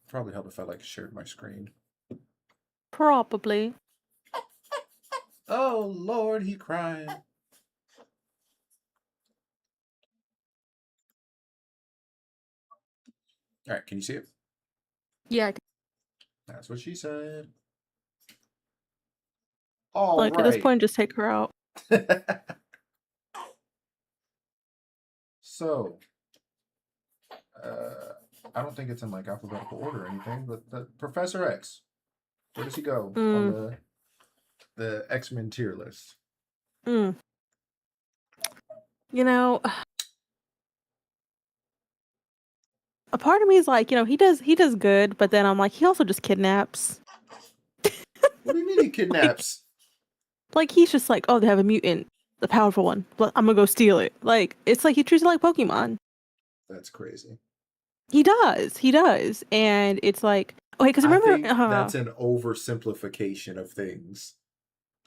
Probably help if I like shared my screen. Probably. Oh Lord, he crying. All right, can you see it? Yeah. That's what she said. All Like at this right. point, just take her out. So, I don't think it's in like alphabetical order or anything, but Professor X, where does he go on Mm. the X-Men tier list? Mm. You know, a part of me is like, he does good, but then I'm like, he also just kidnaps. What do you mean he kidnaps? Like he's just like, oh, they have a mutant, the powerful one, but I'm gonna go steal it. Like it's like he treats it like Pokemon. That's crazy. He does, and it's like, okay, because I remember, think that's an oversimplification of things.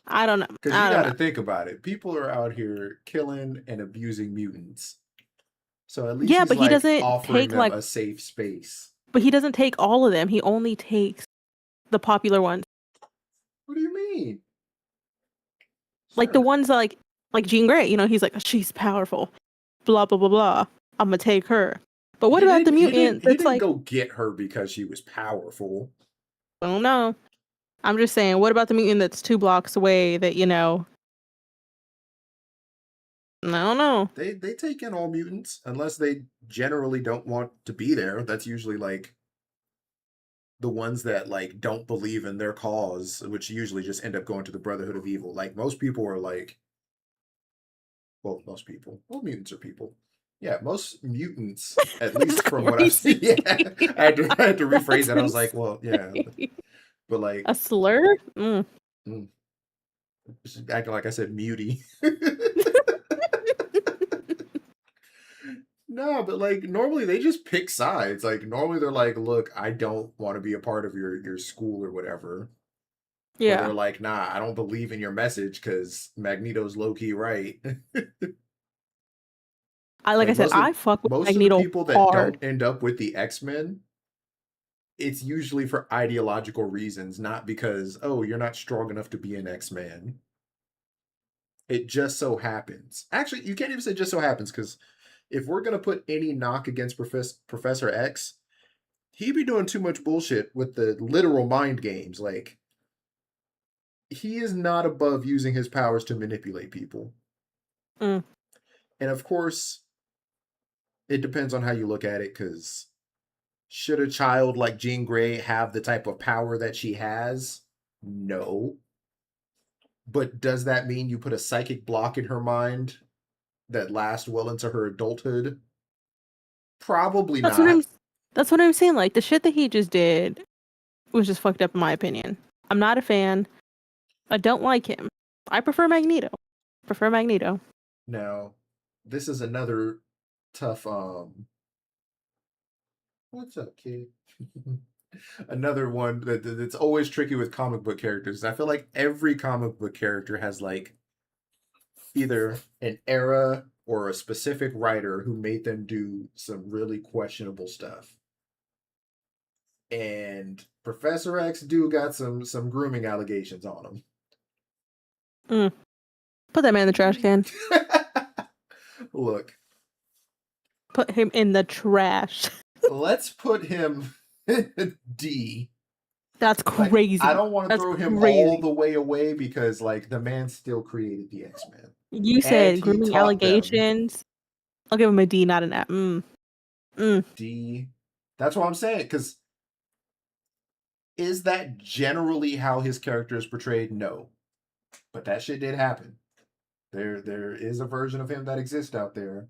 I don't know, Because you I don't got know, to think about it. People are out here killing and abusing mutants. So at least yeah, he's but he like doesn't offering take them like, a safe space. but he doesn't take all of them. He only takes the popular ones, What do you mean? like the Sir, ones like Jean Grey. He's like, she's powerful, blah blah blah blah. I'm gonna take her. But what he about the didn't he mutant didn't he that's didn't like, go get her because she was powerful. I don't know. I'm just saying, what about the mutant that's 2 blocks away that, I don't know. They take in all mutants unless they generally don't want to be there. That's usually like the ones that like don't believe in their cause, which usually just end up going to the Brotherhood of Evil. Like most people are like, well, most people, well, mutants are people. Yeah, most mutants, at That's least from what I've seen. crazy. Yeah, I had to rephrase That's that. I was like, well, yeah, insane. but like, A slur? Mm. mm, acting like I said mutie. No, but like normally they just pick sides. Like normally they're like, look, I don't want to be a part of your school or whatever. Or Yeah. they're like, nah, I don't believe in your message because Magneto's low key right. Like I Like said, most of I fuck with most of the Magneto people that don't hard. end up with the X-Men, it's usually for ideological reasons, not because, oh, you're not strong enough to be an X-Man. It just so happens. Actually, you can't even say just so happens because if we're gonna put any knock against Professor X, he be doing too much bullshit with the literal mind games. Like he is not above using his powers to manipulate people. Mm. And of course, it depends on how you look at it. Because should a child like Jean Grey have the type of power that she has? No. But does that mean you put a psychic block in her mind that lasts well into her adulthood? Probably That's what I'm not. that's what I'm saying. Like the shit that he just did was just fucked up in my opinion. I'm not a fan. I don't like him. I prefer Magneto. Prefer Magneto. Now, this is another tough what's up, kid? Another one that's always tricky with comic book characters. I feel like every comic book character has like either an era or a specific writer who made them do some really questionable stuff. And Professor X do got some grooming allegations on Mm. Put that man in the trash him. can. Look, Put him in the trash. let's put him D. That's Like, I crazy. don't want to That's throw him all crazy. the way away because like the man still created the X-Men You and said he grooming taught them. allegations. I'll give him a D, not an F. Mm. D. That's what I'm saying. Because is that generally how his character is portrayed? No, but that shit did happen. There is a version of him that exists out there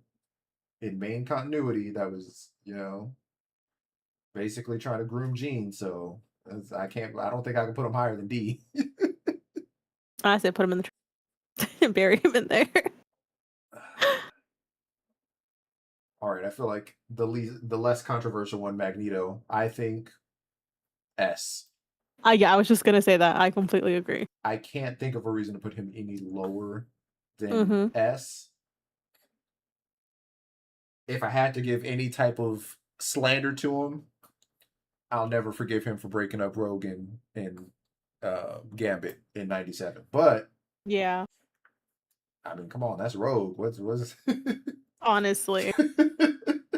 in main continuity that was, basically trying to groom Jean. So I can't. I don't think I can put him higher than D. I said put him in the trash and bury him in there. All right, I feel like the less controversial one, Magneto. I think S. Yeah, I was just gonna say that. I completely agree. I can't think of a reason to put him any lower than Mm-hmm. S. If I had to give any type of slander to him, I'll never forgive him for breaking up Rogue in Gambit in '97. But Yeah, I mean, come on, that's Rogue. What's honestly,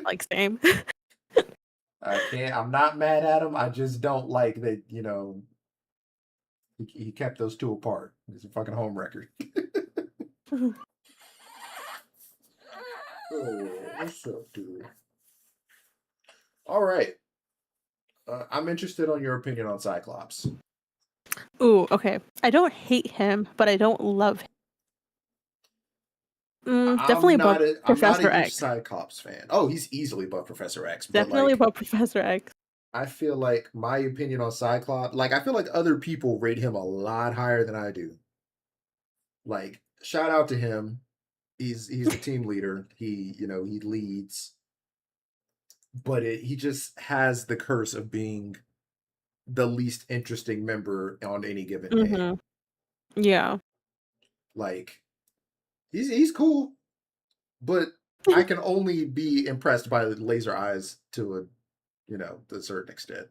like same. I can't. I'm not mad at him. I just don't like that. He kept those two apart. It's a fucking home record. Oh, what's up, dude? All right. I'm interested on your opinion on Cyclops. Ooh, okay. I don't hate him, but I don't love him. Definitely above I'm not Professor a huge X. Cyclops fan. Oh, he's easily above Professor X. But Definitely like, above Professor X. I feel like my opinion on Cyclops, like I feel like other people rate him a lot higher than I do. Like, shout out to him. He's the team leader. He leads, but he just has the curse of being the least interesting member on any given day. Mm-hmm. Yeah. Like, he's cool, but I can only be impressed by the laser eyes to a certain extent.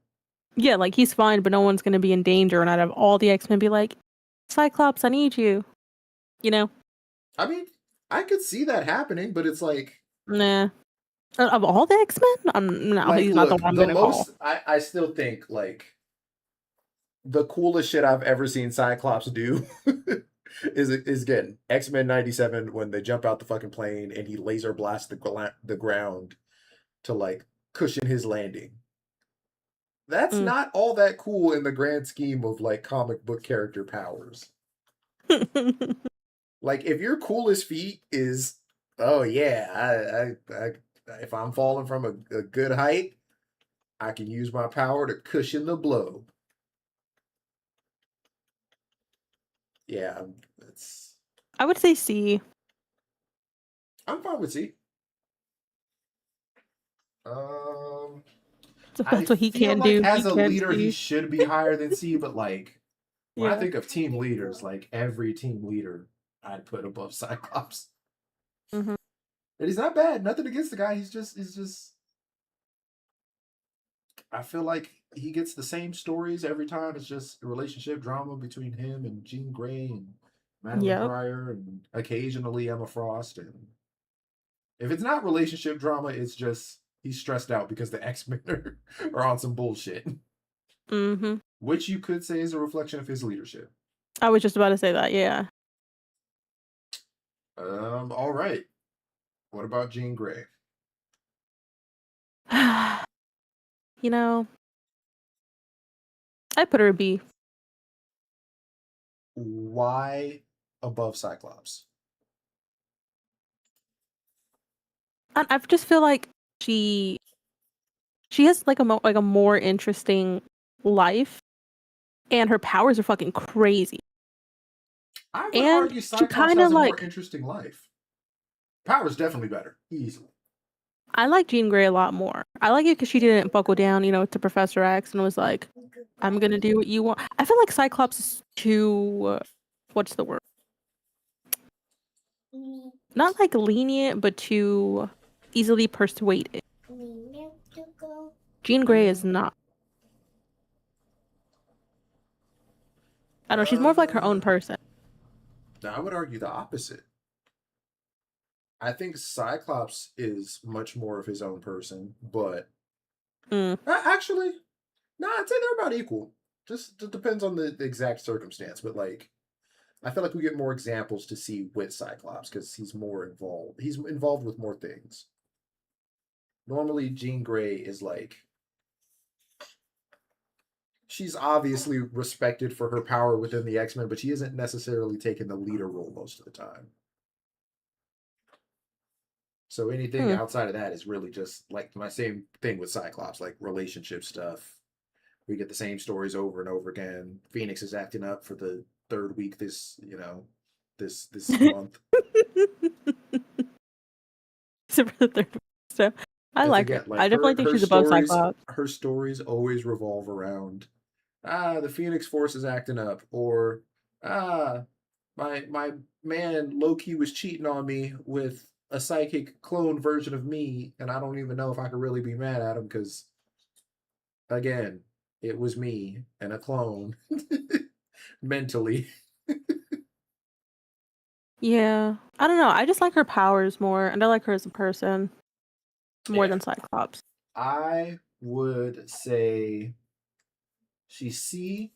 Yeah, like he's fine, but no one's gonna be in danger, and out of all the X-Men be like, Cyclops, I need you. You know? I mean, I could see that happening, but it's like, Nah. Of all the X-Men? No, like, he's not the look, one I'm the gonna call. most I still think like the coolest shit I've ever seen Cyclops do is again X-Men '97 when they jump out the fucking plane and he laser blasts the ground to like cushion his landing. That's not all that cool in the grand scheme of like comic book character powers. Like if your coolest feat is, oh yeah, I if I'm falling from a good height, I can use my power to cushion the blow. Yeah, it's. I would say C. I'm fine with C. Um, So I that's what he feel can like do. as He a can't leader, he see. should be higher than C. But like when I Yeah. think of team leaders, like every team leader, I'd put above Cyclops. Mm-hmm. And he's not bad. Nothing against the guy. He's just. I feel like he gets the same stories every time. It's just a relationship drama between him and Jean Grey and Madeline Yep. Pryor and occasionally Emma Frost. And if it's not relationship drama, it's just he's stressed out because the X-Men are on some bullshit. Mm-hmm. Which you could say is a reflection of his leadership. I was just about to say that, yeah. All right. What about Jean Grey? You know, I put her a B. Why above Cyclops? I just feel like she has like a more interesting life, and her powers are fucking crazy. I would And argue she Cyclops kind has of a more like, interesting life. Power's definitely better, easily. I like Jean Grey a lot more. I like it because she didn't buckle down, to Professor X and was like, I'm gonna do what you want. I feel like Cyclops is too, what's the word? Not like lenient, but too easily persuaded. Jean Grey is not. I don't know, she's more of like her own person. Now, I would argue the opposite. I think Cyclops is much more of his own person, but actually, no, I'd say they're about equal. Just it depends on the exact circumstance, but like, I feel like we get more examples to see with Cyclops because he's more involved. He's involved with more things. Normally, Jean Grey is like, she's obviously respected for her power within the X-Men, but she isn't necessarily taking the leader role most of the time. So anything outside of that is really just like my same thing with Cyclops, like relationship stuff. We get the same stories over and over again. Phoenix is acting up for the third week this month. So for the third so I like her. Like I definitely think she's above Cyclops. Her stories always revolve around the Phoenix Force is acting up, or my man Loki was cheating on me with a psychic clone version of me, and I don't even know if I could really be mad at him because again, it was me and a clone mentally. Yeah. I don't know. I just like her powers more, and I like her as a person more Yeah. than Cyclops. I would say she's C,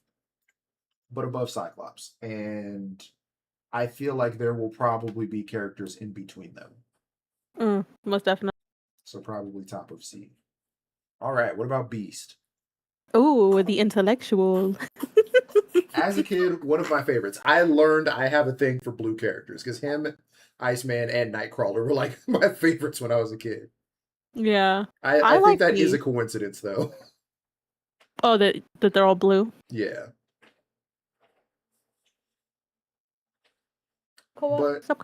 but above Cyclops. And I feel like there will probably be characters in between them. Most definitely. So probably top of C. All right, what about Beast? Ooh, the intellectual. As a kid, one of my favorites. I learned I have a thing for blue characters because him, Iceman, and Nightcrawler were like my favorites when I was a kid. Yeah. I I think like that is a Beast. coincidence, though. Oh, that they're all blue. Yeah, Cool. but Stop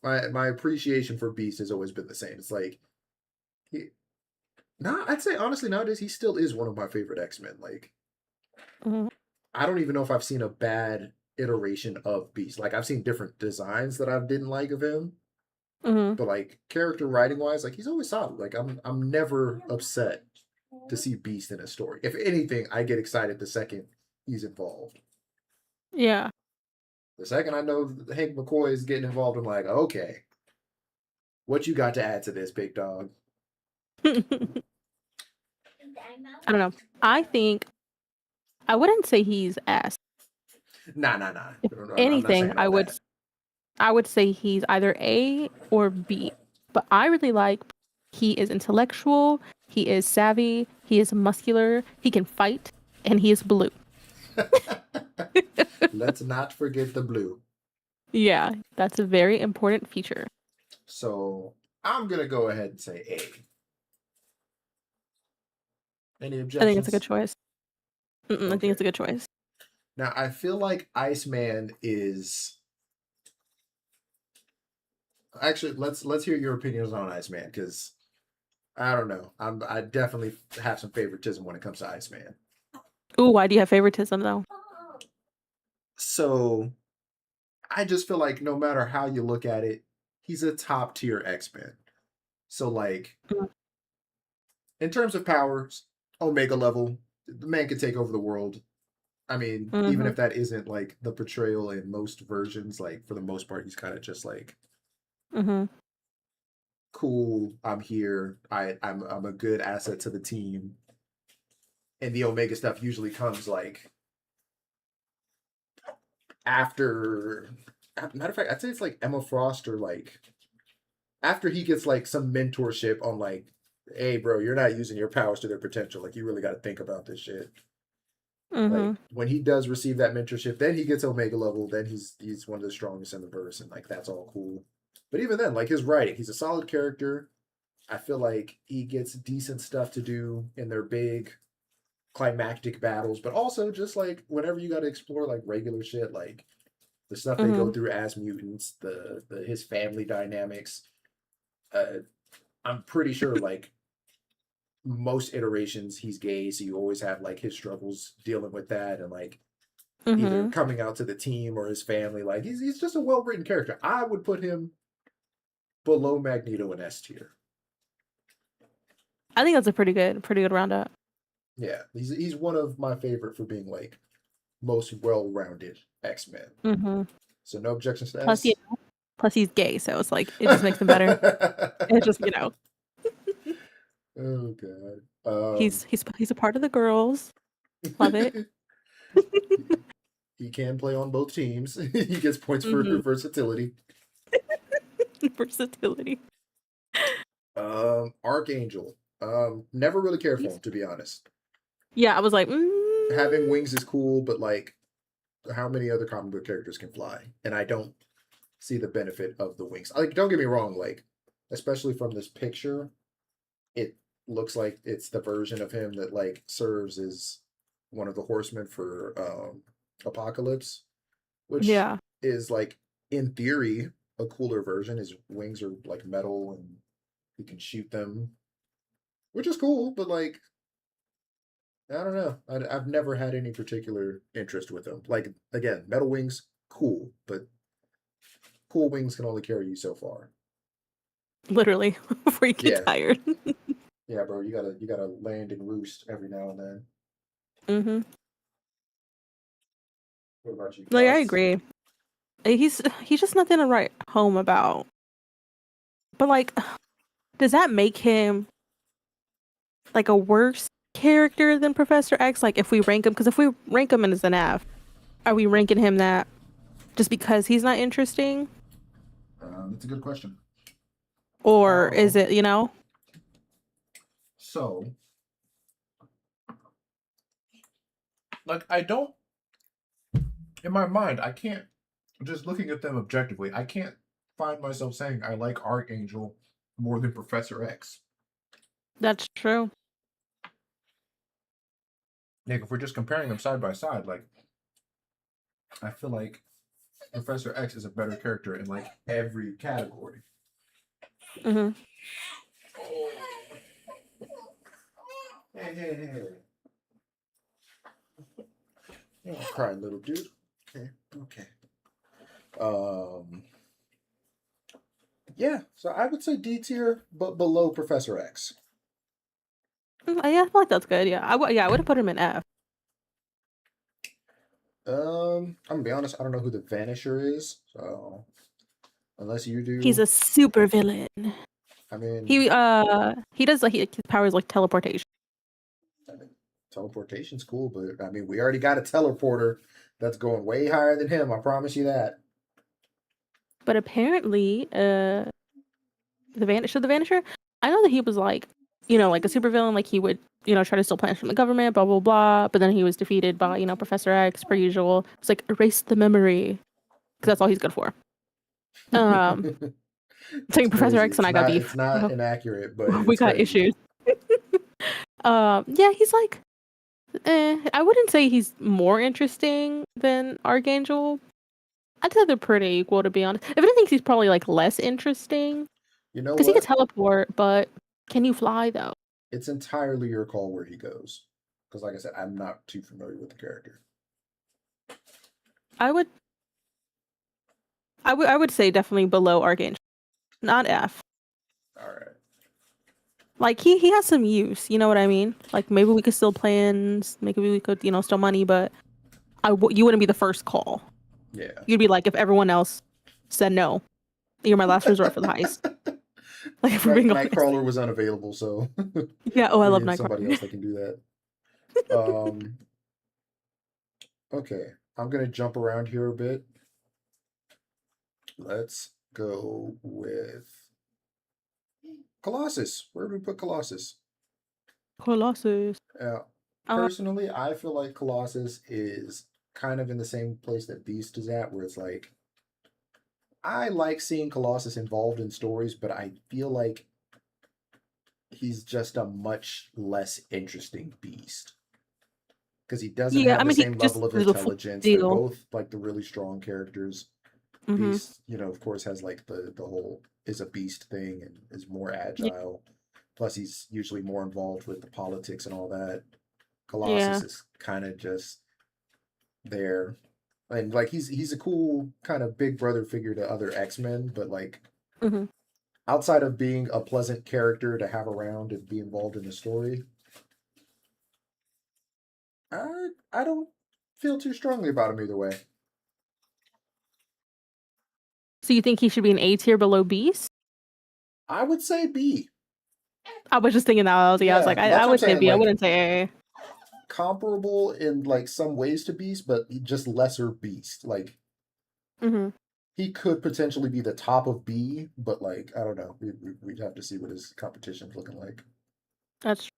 crying. my appreciation for Beast has always been the same. It's like he, I'd say honestly nowadays he still is one of my favorite X-Men. Like Mhm. I don't even know if I've seen a bad iteration of Beast. Like I've seen different designs that I didn't like of him, Mhm. but like character writing wise, like he's always solid. Like I'm never upset to see Beast in a story. If anything, I get excited the second he's involved. Yeah. The second I know Hank McCoy is getting involved, I'm like, okay, what you got to add to this, big dog? I don't know. I think I wouldn't say he's S. Nah. If I'm not anything, saying all that. I would say he's either A or B. But I really like he is intellectual, he is savvy, he is muscular, he can fight, and he is blue. Let's not forget the blue. Yeah, that's a very important feature. So I'm gonna go ahead and say A. Any I think it's a good objections? choice. I think Okay. it's a good choice. Now I feel like Iceman is actually let's hear your opinions on Iceman because I don't know. I definitely have some favoritism when it comes to Iceman. Ooh, why do you have favoritism though? So I just feel like no matter how you look at it, he's a top tier X-Men. So like in terms of powers, Omega level, the man could take over the world. I mean, even Mm-hmm. if that isn't like the portrayal in most versions, like for the most part, he's kind of just like Mm-hmm. cool. I'm here. I'm a good asset to the team. And the Omega stuff usually comes like after. Matter of fact, I'd say it's like Emma Frost or like after he gets like some mentorship on like, hey, bro, you're not using your powers to their potential. Like you really got to think about this shit. Mm-hmm. Like when he does receive that mentorship, then he gets Omega level. Then he's one of the strongest in the verse, and like that's all cool. But even then, like his writing, he's a solid character. I feel like he gets decent stuff to do in their big climactic battles, but also just like whenever you got to explore like regular shit, like the stuff they go Mm-hmm. through as mutants, the his family dynamics. Uh, I'm pretty sure like most iterations he's gay, so you always have like his struggles dealing with that and like either Mm-hmm. coming out to the team or his family. Like he's just a well written character. I would put him below Magneto in S tier. I think that's a pretty good roundup. Yeah, he's one of my favorite for being like most well rounded X Men. Mm-hmm. So no objections to Plus, S. plus he's gay, so it's like it just makes him better. It just Oh god. he's a part of the girls. Love it. He can play on both teams. He gets points for Mm-hmm. versatility. Versatility. Archangel. Never really cared for He's, him to be honest. yeah, I was like, Having wings is cool, but like how many other comic book characters can fly? And I don't see the benefit of the wings. Like, don't get me wrong, like, especially from this picture, it looks like it's the version of him that like serves as one of the horsemen for Apocalypse, which yeah. is like in theory a cooler version. His wings are like metal and he can shoot them, which is cool, but like I don't know. I've never had any particular interest with them. Like again, metal wings, cool, but cool wings can only carry you so far. Literally before you get Yeah, tired. yeah, bro. You gotta land and roost every now and then. Mm-hmm. What about you, Like I Colossus? agree. He's just nothing to write home about. But like, does that make him like a worse character than Professor X? Like if we rank him, because if we rank him as an F, are we ranking him that just because he's not interesting, That's a good question. or is it So, like, I don't, in my mind, I can't, just looking at them objectively, I can't find myself saying I like Archangel more than Professor X. That's true. Like, if we're just comparing them side by side, like, I feel like Professor X is a better character in like every category. Mm-hmm. Hey. Don't cry, little dude. Okay. Um. Yeah, so I would say D tier, but below Professor X. Yeah, I feel like that's good. Yeah, I would have put him in F. I'm gonna be honest, I don't know who the Vanisher is, so unless you He's do, a super villain. I mean, He does like his powers like teleportation. I mean, teleportation's cool, but I mean, we already got a teleporter that's going way higher than him. I promise you that. But apparently, the Vanisher. I know that he was like, like a supervillain. Like he would, try to steal plans from the government, blah blah blah. But then he was defeated by, Professor X per usual. It's like erase the memory because that's all he's good for. That's Saying Professor crazy. X and I got It's beef. not inaccurate, but We it's got crazy. issues. Yeah, he's like, I wouldn't say he's more interesting than Archangel. I'd say they're pretty equal, to be honest. If anything, he's probably like less interesting You know because he could what? teleport, but can you fly though? It's entirely your call where he goes. Because, like I said, I'm not too familiar with the character. I would, I would say definitely below Archangel, not F. All right. Like he has some use, you know what I mean? Like maybe we could steal plans, maybe we could, steal money, but you wouldn't be the first call. Yeah. You'd be like if everyone else said no, you're my last resort for the heist. Like if we're being honest. Nightcrawler was unavailable, so Yeah. Oh, I we love need somebody Nightcrawler. else that can do that. Okay. I'm gonna jump around here a bit. Let's go with Colossus. Where do we put Colossus? Colossus. Uh, Uh, Personally, I feel like Colossus is kind of in the same place that Beast is at, where it's like I like seeing Colossus involved in stories, but I feel like he's just a much less interesting beast because he doesn't yeah. have I the mean, he same just level of did a full intelligence. They're deal. both like the really strong characters. Mm-hmm. Beast, of course, has like the whole is a beast thing and is more Yeah. agile. Plus, he's usually more involved with the politics and all that. Yeah. Colossus is kind of just there, and like he's a cool kind of big brother figure to other X-Men, but like Mm-hmm. outside of being a pleasant character to have around and be involved in the story, I don't feel too strongly about him either way. So you think he should be an A tier below Beast? I would say B. I was just thinking that. I was Yeah, like, I that's what I'm would say saying. B. I Like wouldn't say A. comparable in like some ways to Beast, but just lesser Beast. Like Mm-hmm. he could potentially be the top of B, but like I don't know. We'd have to see what his competition's looking like. That's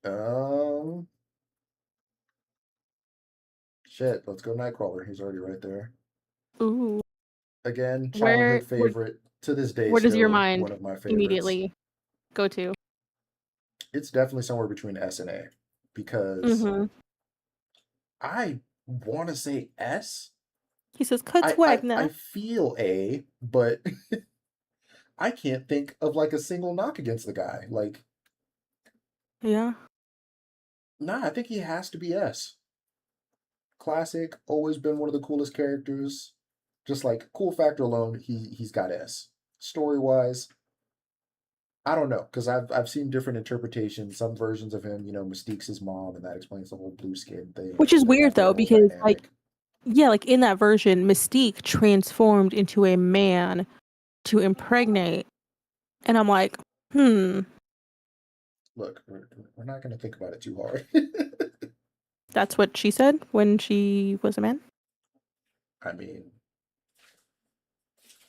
Um, Shit. Let's go Nightcrawler. He's already right there. ooh. Again, Where childhood where favorite to this day. where does your Still mind one of my favorites. immediately go to? It's definitely somewhere between S and A because Mm-hmm. I want to say S. He says, "Cuts I Wagner." feel A, but I can't think of like a single knock against the guy. Like, Yeah. nah, I think he has to be S. Classic, always been one of the coolest characters. Just like cool factor alone, he's got S. Story wise, I don't know because I've seen different interpretations. Some versions of him, Mystique's his mom, and that explains the whole blue skin thing, Which and is then they weird have their though, whole because like dynamic. yeah, like in that version, Mystique transformed into a man to impregnate, and I'm like, hmm, Look, we're not going to think about it too hard. that's what she said when she was a man. I mean,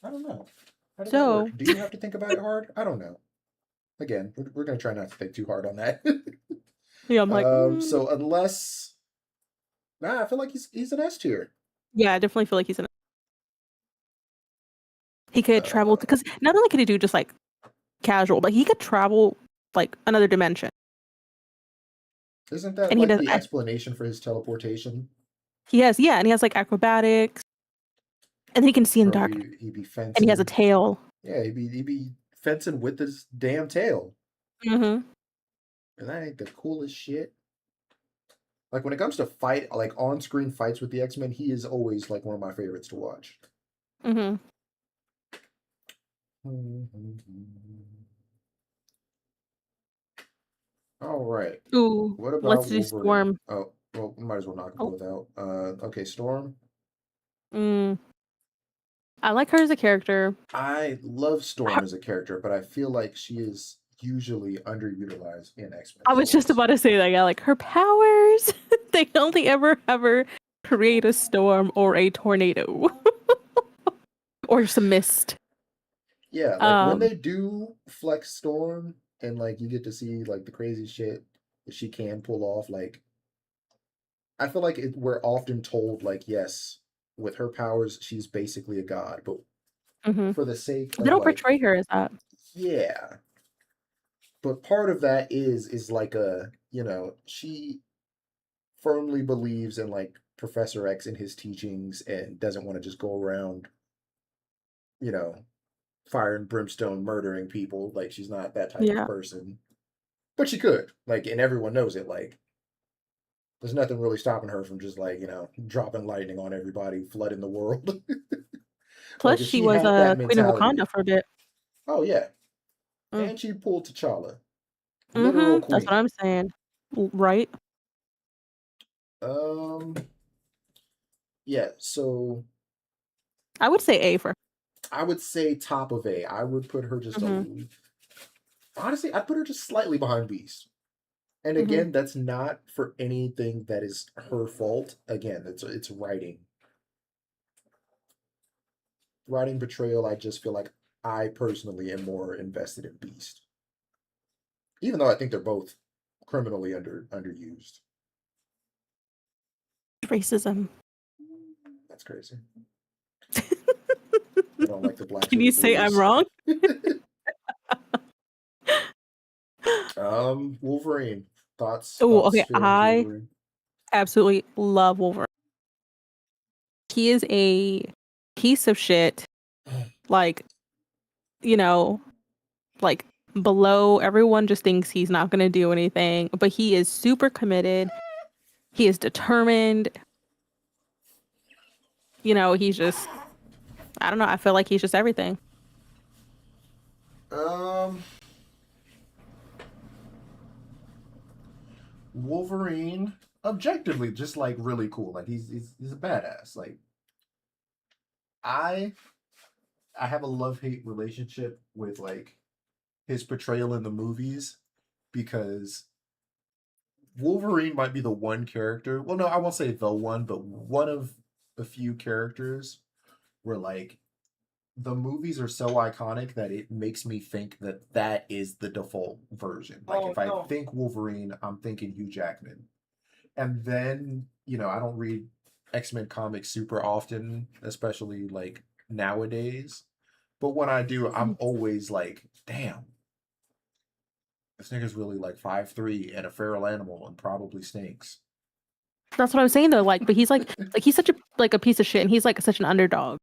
I don't know. How did that So work? Do you have to think about it hard? I don't know. Again, we're going to try not to think too hard on that. yeah, I'm like, So unless, nah, I feel like he's an S tier. yeah, I definitely feel like he's in. He could travel Uh, because not only could he do just like casual, but he could travel like another dimension, isn't that and he like does. the explanation for his teleportation? He has yeah, and he has like acrobatics, and then he can see in Bro, dark, he'd be and he has a fencing. tail. Yeah, he'd be fencing with his damn tail. Mm-hmm. And that ain't the coolest shit. Like when it comes to fight, like on-screen fights with the X-Men, he is always like one of my favorites to watch. Mm-hmm. All right. Ooh, What about let's do Wolverine? Storm. Oh, well, we might as well knock them Oh, both out. Okay, Storm. mm. I like her as a character. I love Storm Her- as a character, but I feel like she is usually underutilized in X-Men I was just stories. about to say that. Yeah, like her powers. They only ever create a storm or a tornado or some mist. Yeah, like when Um. they do flex Storm and like you get to see like the crazy shit that she can pull off, like I feel like we're often told like yes, with her powers she's basically a god, but Hmm. for the sake They of don't like portray her as that. yeah, but part of that is like she firmly believes in like Professor X and his teachings and doesn't want to just go around, you know, fire and brimstone murdering people. Like she's not that type of Yeah. person. But she could. Like and everyone knows it. Like there's nothing really stopping her from just like, dropping lightning on everybody, flooding the world. Plus, Like if she she was had a that queen of Wakanda mentality, for a bit. oh yeah. Mm. And she pulled T'Challa. Literal Mm-hmm. That's what queen. I'm saying. Right? Um yeah, so I would say A for. I would say top of A. I would put her just Mm-hmm. honestly, I'd put her just slightly behind Beast. And Mm-hmm. again, that's not for anything that is her fault. Again, it's writing. Writing betrayal, I just feel like I personally am more invested in Beast. Even though I think they're both criminally underused. Racism. That's crazy. I don't like the blacks Can or the you say I'm blues. wrong? Wolverine. Oh, Thoughts, okay. feelings, I Wolverine. absolutely love Wolverine. He is a piece of shit. Like, you know, like below everyone just thinks he's not going to do anything, but he is super committed. He is determined. He's just I don't know, I feel like he's just everything. Um, Wolverine, objectively, just like really cool. Like he's a badass. Like I I have a love hate relationship with like his portrayal in the movies because Wolverine might be the one character. Well, no, I won't say the one, but one of the few characters where like the movies are so iconic that it makes me think that that is the default version. Like if I think Wolverine, I'm thinking Hugh Jackman. And then, I don't read X-Men comics super often, especially like nowadays. But when I do, I'm always like, damn, this nigga's really like 5'3" and a feral animal and probably stinks. That's what I was saying though, but he's like he's such a piece of shit and he's like such an underdog.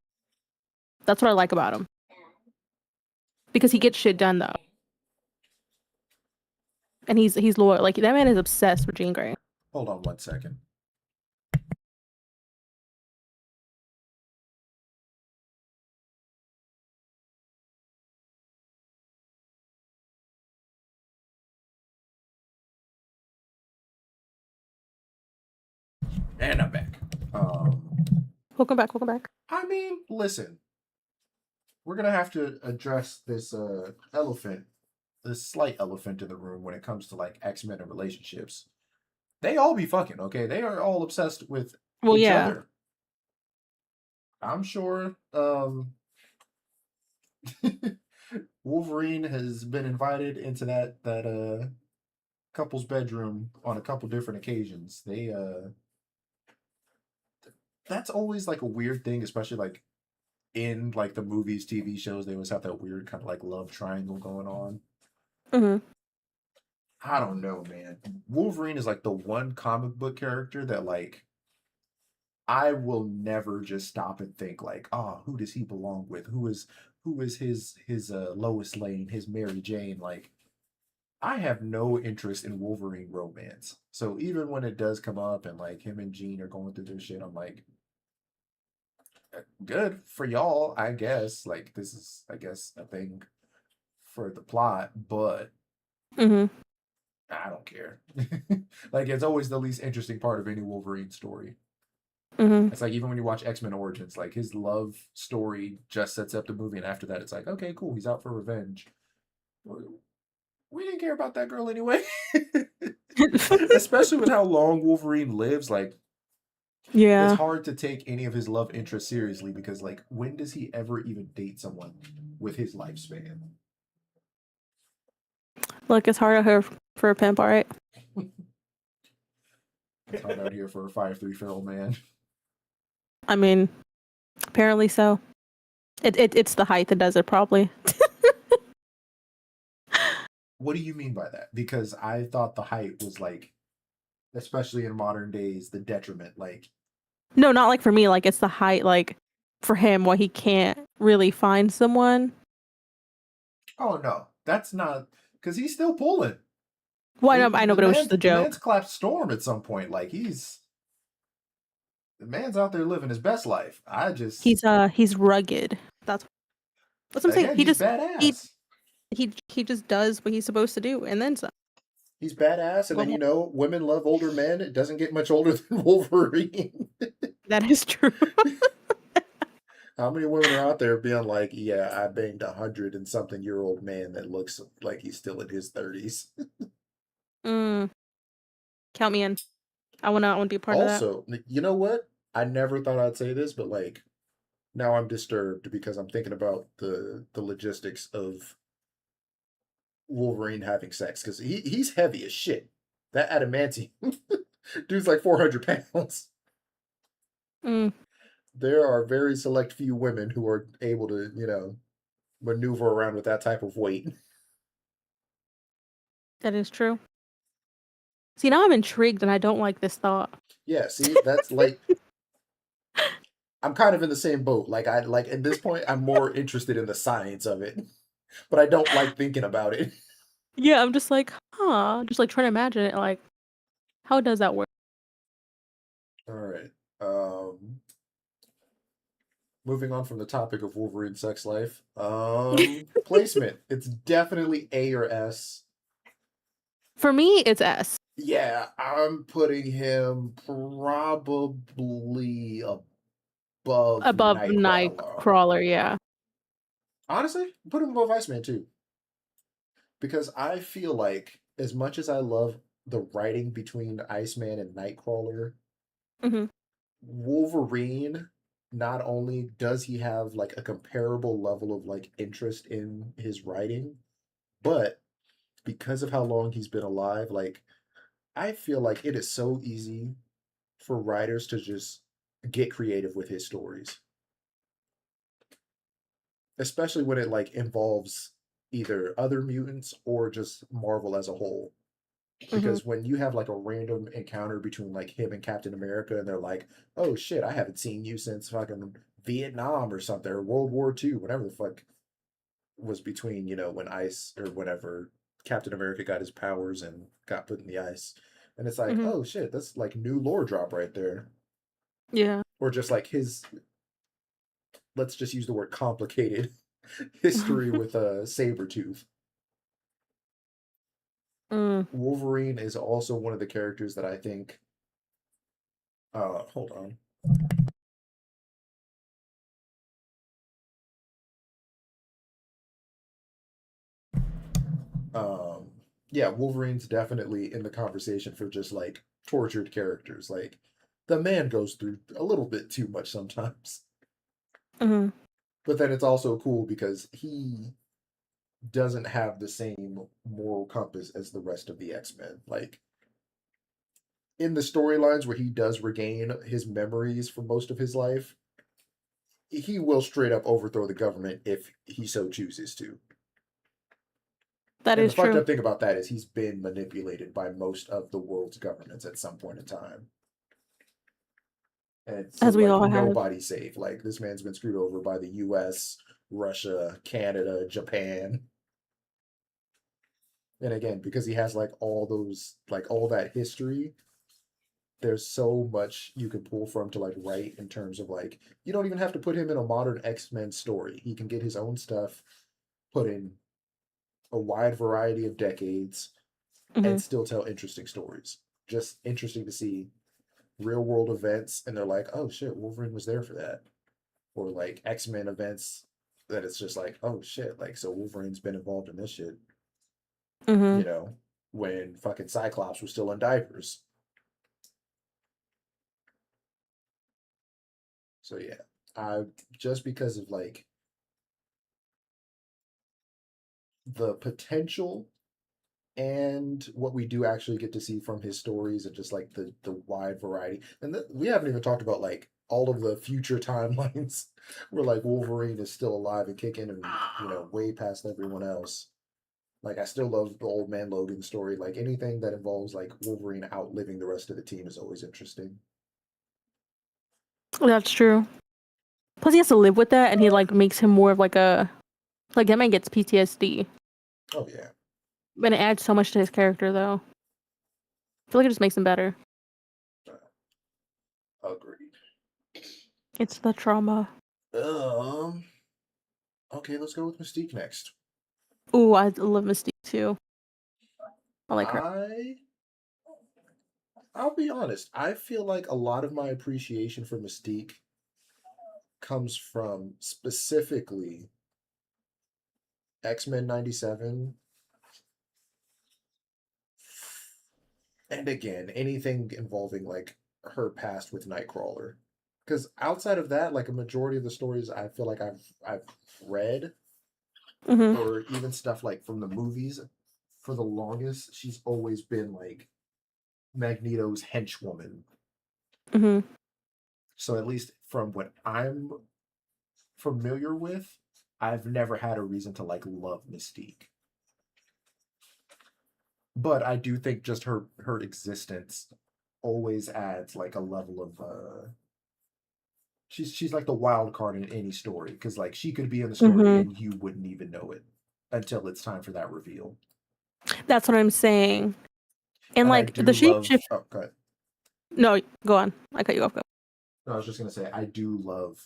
That's what I like about him. Because he gets shit done though. And he's loyal. Like that man is obsessed with Jean Grey. Hold on 1 second. And I'm back. Welcome back. Welcome back. I mean, listen, we're gonna have to address this elephant, this slight elephant in the room when it comes to like X-Men and relationships. They all be fucking, okay? They are all obsessed with Well, each yeah. other. I'm sure Wolverine has been invited into that couple's bedroom on a couple different occasions. They That's always like a weird thing, especially like in like the movies, TV shows, they always have that weird kind of like love triangle going on. Hmm. I don't know, man. Wolverine is like the one comic book character that like I will never just stop and think like, oh, who does he belong with? Who is his Lois Lane, his Mary Jane? Like, I have no interest in Wolverine romance. So even when it does come up and like him and Jean are going through their shit, I'm like, good for y'all, I guess. Like this is, I guess, a thing for the plot, but Hmm. I don't care. Like it's always the least interesting part of any Wolverine story. Hmm. It's like even when you watch X-Men Origins, like his love story just sets up the movie, and after that, it's like, okay, cool, he's out for revenge. We didn't care about that girl anyway. Especially with how long Wolverine lives, like it's Yeah. hard to take any of his love interests seriously because, like, when does he ever even date someone with his lifespan? Look, it's hard out here for a pimp, all right? It's hard out here for a 5'3" man. I mean, apparently so. It's the height that does it, probably. What do you mean by that? Because I thought the height was like, especially in modern days, the detriment. Like, No, not like for me. Like it's the height. Like for him, why he can't really find someone. oh no, that's not because he's still pulling. Well, They, I know, but it was just a the man's joke. clapped storm at some point. Like the man's out there living his best life. I just He's rugged. That's what I'm saying. again, He he's just he badass. he just does what he's supposed to do, and then some. He's badass, and What then more? women love older men. It doesn't get much older than Wolverine. That is true. How many women are out there being like, "Yeah, I banged 100 and something year old man that looks like he's still in his 30s." Mm, count me in. I wanna be a part of that. Also, you know what? I never thought I'd say this, but like now I'm disturbed because I'm thinking about the logistics of Wolverine having sex because he's heavy as shit. That adamantium dude's like 400 pounds. Mm, There are very select few women who are able to, maneuver around with that type of weight. that is true. See, now I'm intrigued, and I don't like this thought. Yeah, see, that's like I'm kind of in the same boat. Like I like at this point I'm more interested in the science of it, but I don't like thinking about it. Yeah, I'm just like, huh? Just like trying to imagine it. Like, how does that work? All right. Moving on from the topic of Wolverine sex life. Placement. It's definitely A or S. For me, it's S. Yeah, I'm putting him probably above Above Nightcrawler. Nightcrawler, yeah. Honestly, put him above Iceman too. Because I feel like as much as I love the writing between Iceman and Nightcrawler, Hmm. Wolverine, not only does he have like a comparable level of like interest in his writing, but because of how long he's been alive, like I feel like it is so easy for writers to just get creative with his stories, especially when it like involves either other mutants or just Marvel as a whole. Hmm. Because when you have like a random encounter between like him and Captain America, and they're like, "Oh shit, I haven't seen you since fucking Vietnam or something, or World War II, whatever the fuck was between when ice or whenever Captain America got his powers and got put in the ice." And it's like, Hmm. oh shit, that's like new lore drop right there. Yeah. Or just like his, let's just use the word complicated history with a Sabretooth. Mm. Wolverine is also one of the characters that I think Hold on. Um, yeah, Wolverine's definitely in the conversation for just like tortured characters. Like the man goes through a little bit too much sometimes. Hmm. But then it's also cool because he doesn't have the same moral compass as the rest of the X-Men. Like in the storylines where he does regain his memories for most of his life, he will straight up overthrow the government if he so chooses to. That And the is fucked true. up thing about that is he's been manipulated by most of the world's governments at some point in time. And so As we like all have. nobody's safe. Like this man's been screwed over by the US, Russia, Canada, Japan. And again, because he has like all those like all that history, there's so much you can pull from to like write in terms of like you don't even have to put him in a modern X-Men story. He can get his own stuff put in a wide variety of decades Hmm. and still tell interesting stories. Just interesting to see real world events and they're like, oh shit, Wolverine was there for that. Or like X-Men events that it's just like, oh shit, like so Wolverine's been involved in this shit, Hmm. you know, when fucking Cyclops was still in diapers. So yeah, I just because of like the potential and what we do actually get to see from his stories and just like the wide variety. And we haven't even talked about like all of the future timelines where like Wolverine is still alive and kicking and way past everyone else. Like I still love the Old Man Logan story. Like anything that involves like Wolverine outliving the rest of the team is always interesting. That's true. Plus, he has to live with that, and he like makes him more of like a like that man gets PTSD, Oh yeah, and it adds so much to his character, though. I feel like it just makes him better. agreed. It's the trauma. Um. Okay, let's go with Mystique next. Ooh, I love Mystique too. I like her. I I'll be honest. I feel like a lot of my appreciation for Mystique comes from specifically X-Men 97 and again, anything involving like her past with Nightcrawler. Because outside of that, like a majority of the stories I feel like I've read Hmm. or even stuff like from the movies, for the longest, she's always been like Magneto's henchwoman. Hmm. So at least from what I'm familiar with, I've never had a reason to like love Mystique. But I do think just her existence always adds like a level of she's like the wild card in any story because like she could be in the story Hmm. and you wouldn't even know it until it's time for that reveal. That's what I'm saying. And And I like the do love shapeshift. oh god. No, go on. I cut you off. Go. No, I was just gonna say I do love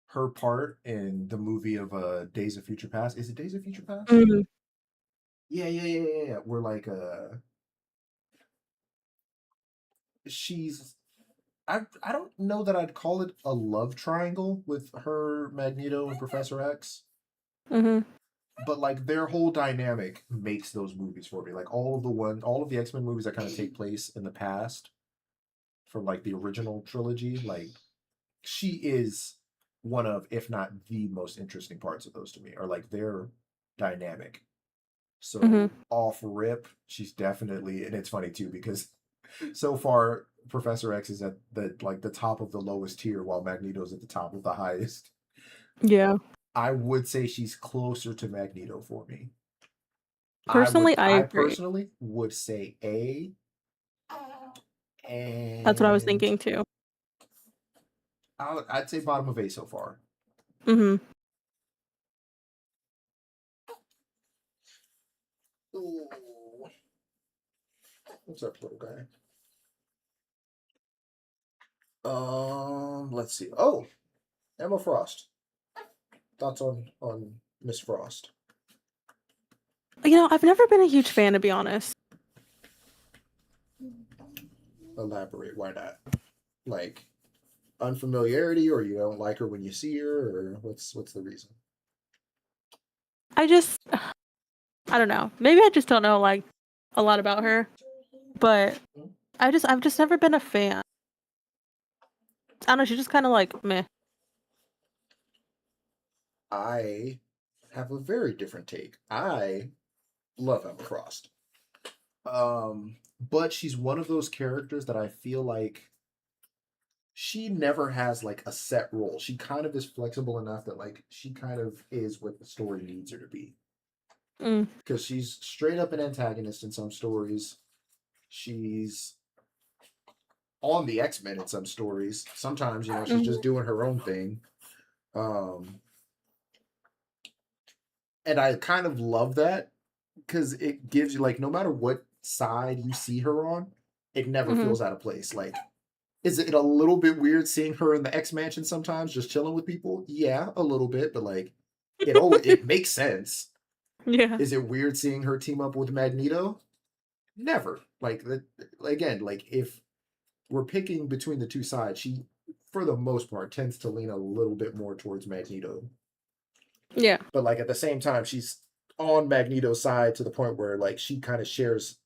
her part in the movie of Days of Future Past. Is it Days of Future Past? Mhm. Yeah. We're like she's I don't know that I'd call it a love triangle with her, Magneto, and Professor X, Mhm. but like their whole dynamic makes those movies for me. Like all of the X Men movies that kind of take place in the past from like the original trilogy, like she is one of, if not the most interesting parts of those to me, are like their dynamic. Mhm. So off rip, she's definitely, and it's funny too because so far Professor X is at the top of the lowest tier while Magneto's at the top of the highest. Yeah. I would say she's closer to Magneto for me. Personally, I I agree. personally would say A, That's what I was and thinking too. I'd say bottom of A so far. Mhm. Ooh, what's up, little guy? Let's see. Oh, Emma Frost. Thoughts on Miss Frost? You know, I've never been a huge fan, to be honest. Elaborate. Why not? Like unfamiliarity, or you don't like her when you see her, or what's the reason? I just, I don't know. Maybe I just don't know like a lot about her, but I've just never been a fan. I don't know. She's just kind of like meh. I have a very different take. I love Emma Frost. But she's one of those characters that I feel like she never has like a set role. She kind of is flexible enough that like she kind of is what the story needs her to be. Mm. Because she's straight up an antagonist in some stories. She's on the X-Men in some stories. Sometimes, she's just Mhm. doing her own thing. Um and I kind of love that because it gives you like no matter what side you see her on, it never Mhm. feels out of place. Like, is it a little bit weird seeing her in the X Mansion sometimes, just chilling with people? Yeah, a little bit, but like, it makes sense. Yeah. Is it weird seeing her team up with Magneto? Never. Like that again. Like if we're picking between the two sides, she, for the most part, tends to lean a little bit more towards Magneto. Yeah. But like at the same time, she's on Magneto's side to the point where like she kind of shares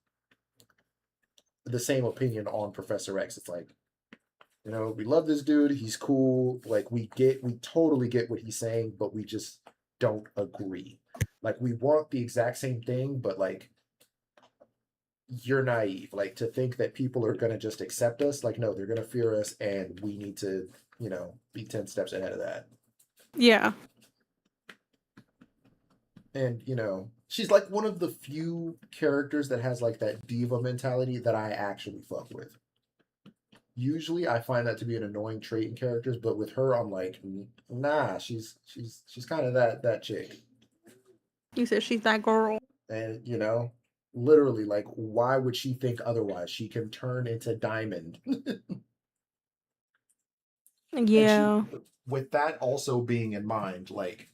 the same opinion on Professor X. It's like, we love this dude. He's cool. Like we totally get what he's saying, but we just don't agree. Like we want the exact same thing, but like you're naive. Like to think that people are gonna just accept us. Like no, they're gonna fear us, and we need to, be 10 steps ahead of that. Yeah. And she's like one of the few characters that has like that diva mentality that I actually fuck with. Usually I find that to be an annoying trait in characters, but with her I'm like, nah, she's kind of that chick. You said she's that girl. And literally, like, why would she think otherwise? She can turn into diamond. And she, Yeah. with that also being in mind, like,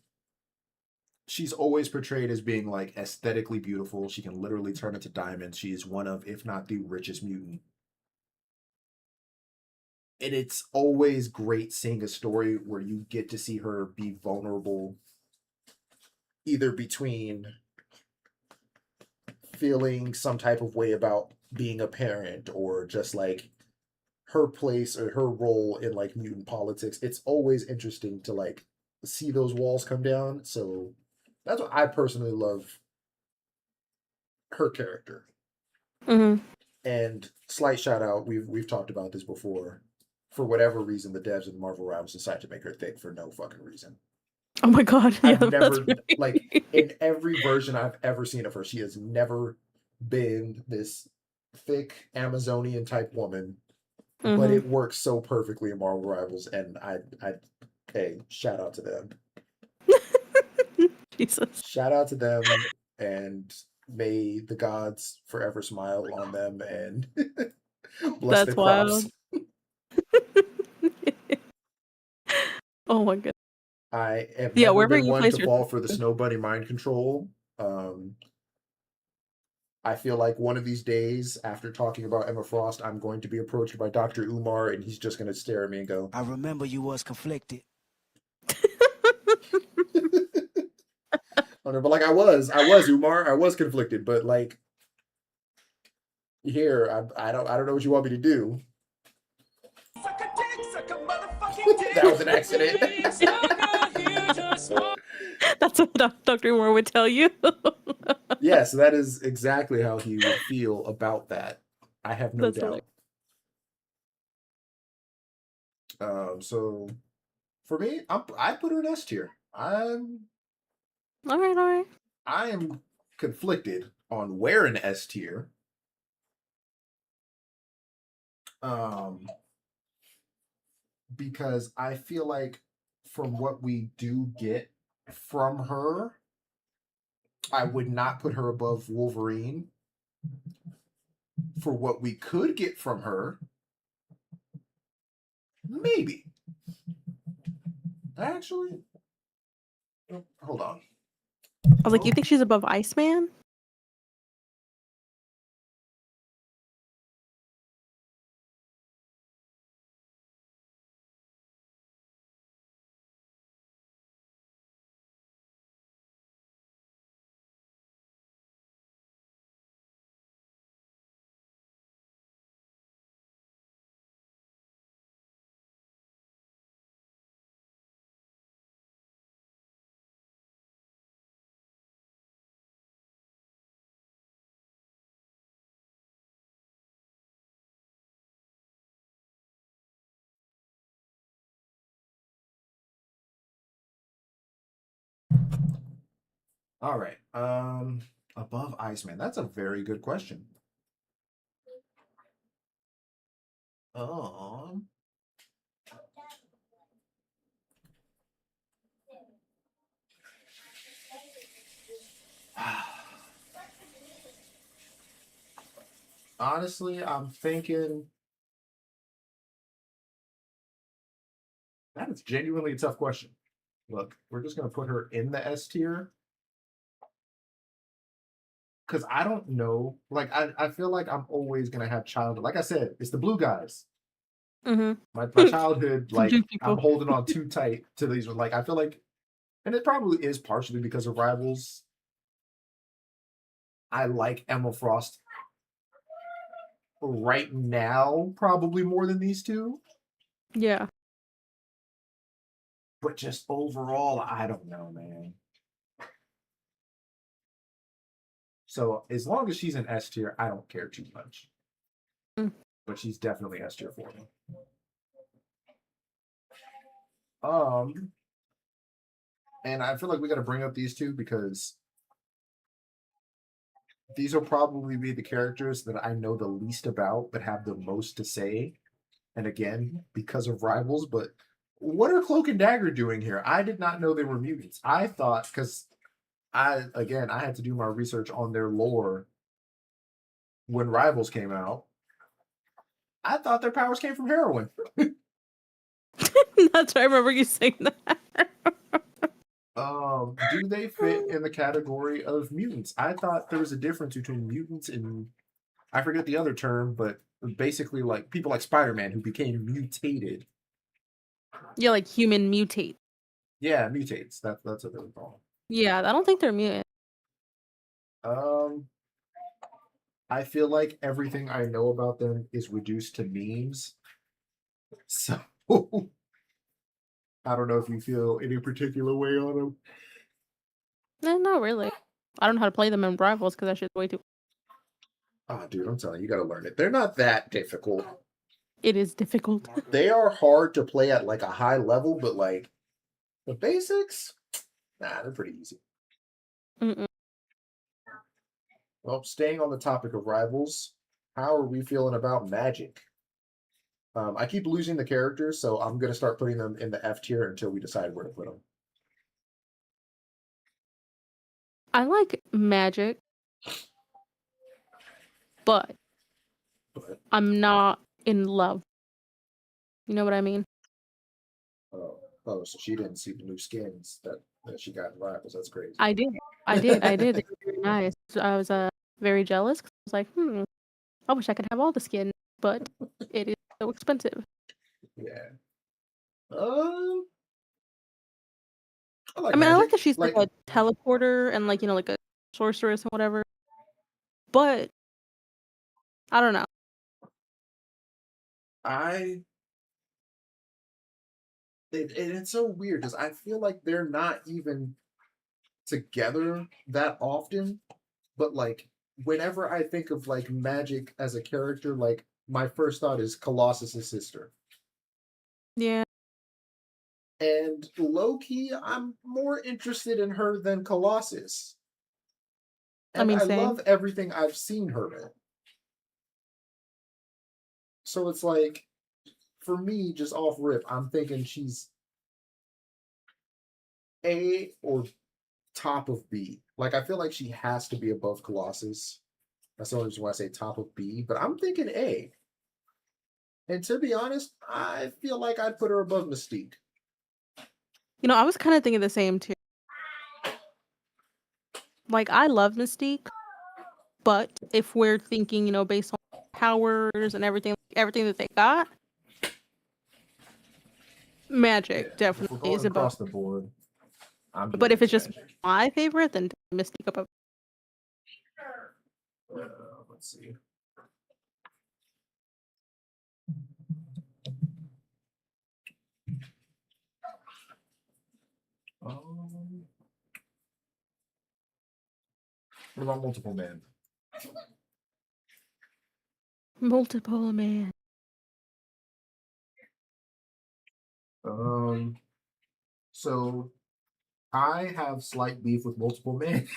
she's always portrayed as being like aesthetically beautiful. She can literally turn into diamond. She's one of, if not the richest mutant. And it's always great seeing a story where you get to see her be vulnerable, either between feeling some type of way about being a parent or just like her place or her role in like mutant politics. It's always interesting to like see those walls come down. So that's what I personally love her character. Hmm. And slight shout out, we've talked about this before. For whatever reason, the devs of the Marvel Rivals decided to make her thick for no fucking reason. Oh my god. Yeah, I've that's never like right. in every version I've ever seen of her, she has never been this thick Amazonian type woman, but Hmm. it works so perfectly in Marvel Rivals, and I hey, shout out to them. Jesus. Shout out to them, and may the gods forever smile on them and bless their That's crops. wild. Oh my god. I have Yeah, never wherever been you one place to your fall for the Snow Bunny mind control. Um, I feel like one of these days, after talking about Emma Frost, I'm going to be approached by Dr. Umar, and he's just going to stare at me and go, I remember you was conflicted. but like I was Umar, I was conflicted, but like here, I don't know what you want me to do. Suck a dick, suck a motherfucking dick. That was an accident. That's what Dr. Moore would tell you. Yes, that is exactly how he would feel about that. I have no That's hilarious. doubt. So for me, I put her in S tier. All right, all right. I am conflicted on where in S tier. Um, because I feel like from what we do get from her, I would not put her above Wolverine. For what we could get from her, maybe. Actually, hold on. I was like, you think she's above Iceman? All right. Above Iceman. That's a very good question. Um, honestly, I'm thinking that is genuinely a tough question. Look, we're just gonna put her in the S tier because I don't know. Like, I feel like I'm always gonna have childhood. Like I said, it's the blue guys. Mm-hmm. My childhood, Some blue like I'm people. holding on too tight to these. Like I feel like, and it probably is partially because of Rivals. I like Emma Frost right now, probably more than these two. Yeah. But just overall, I don't know, man. So as long as she's in S tier, I don't care too much. Mm. But she's definitely S tier for me. Um, and I feel like we got to bring up these two because these will probably be the characters that I know the least about, but have the most to say. And again, because of Rivals, but what are Cloak and Dagger doing here? I did not know they were mutants. I thought because I had to do my research on their lore when Rivals came out. I thought their powers came from heroin. That's right. I remember you saying that. Do they fit in the category of mutants? I thought there was a difference between mutants and I forget the other term, but basically like people like Spider-Man who became mutated. Yeah, like human mutate. Yeah, mutates. That's what they would call Yeah, I don't think they're mutant. them. I feel like everything I know about them is reduced to memes. So I don't know if you feel any particular way on them. Not really. I don't know how to play them in Rivals because that shit's way too. Oh, dude, I'm telling you, you got to learn it. They're not that difficult. It is difficult. They are hard to play at like a high level, but like the basics, nah, they're pretty easy. Mm-mm. Well, staying on the topic of Rivals, how are we feeling about Magic? I keep losing the characters, so I'm gonna start putting them in the F tier until we decide where to put them. I like Magic, but But I'm not in love. You know what I mean? oh, so she didn't see the new skins that she got in Rivals. That's crazy. I did. I did. They were very nice. So I was very jealous 'cause I was like, I wish I could have all the skin, but it is so expensive. Yeah. Um, I like I mean, I like Magic. that she's like Like a teleporter and like, like a sorceress and whatever. But I don't know. I, it's so weird because I feel like they're not even together that often. But like whenever I think of like Magic as a character, like my first thought is Colossus's sister. Yeah. And low key, I'm more interested in her than Colossus. I And mean, I same. love everything I've seen her in. So it's like, for me, just off rip, I'm thinking she's A or top of B. Like, I feel like she has to be above Colossus. That's the only reason why I say top of B, but I'm thinking A. And to be honest, I feel like I'd put her above Mystique. I was kind of thinking the same too. Like, I love Mystique, but if we're thinking, based on powers and everything that they got, Yeah, Magic if we're definitely going is above. across the board, I'm But giving if it it's to just Magic. my favorite, then Mystique above. Let's see. Um, what about Multiple Man? Multiple man. Um, so I have slight beef with multiple men.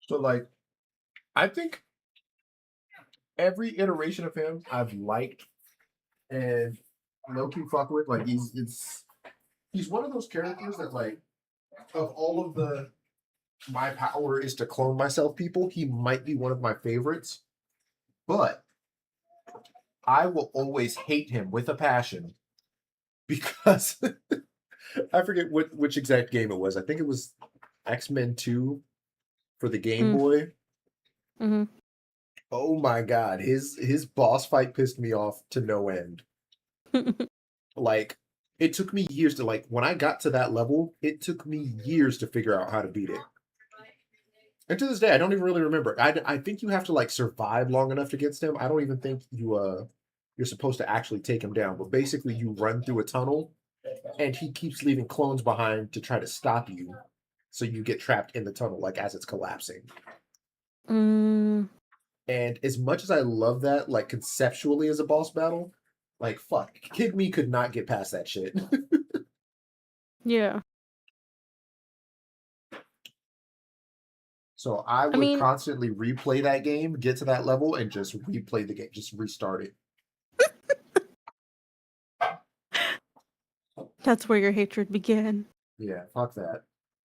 So like, I think every iteration of him I've liked and low key fuck with. Like he's one of those characters that like of all of the my power is to clone myself people, he might be one of my favorites. But I will always hate him with a passion because I forget which exact game it was. I think it was X-Men 2 for the Game Boy. Mm-hmm. Oh my god, his boss fight pissed me off to no end. Like it took me years to like when I got to that level, it took me years to figure out how to beat it. And to this day, I don't even really remember. I think you have to like survive long enough against him. I don't even think you're supposed to actually take him down. But basically, you run through a tunnel, and he keeps leaving clones behind to try to stop you, so you get trapped in the tunnel like as it's collapsing. Mm, And as much as I love that, like conceptually as a boss battle, like fuck, Kid Me could not get past that shit. yeah. So I would mean- constantly replay that game, get to that level, and just replay the game, just restart it. That's where your hatred began. Yeah, fuck that.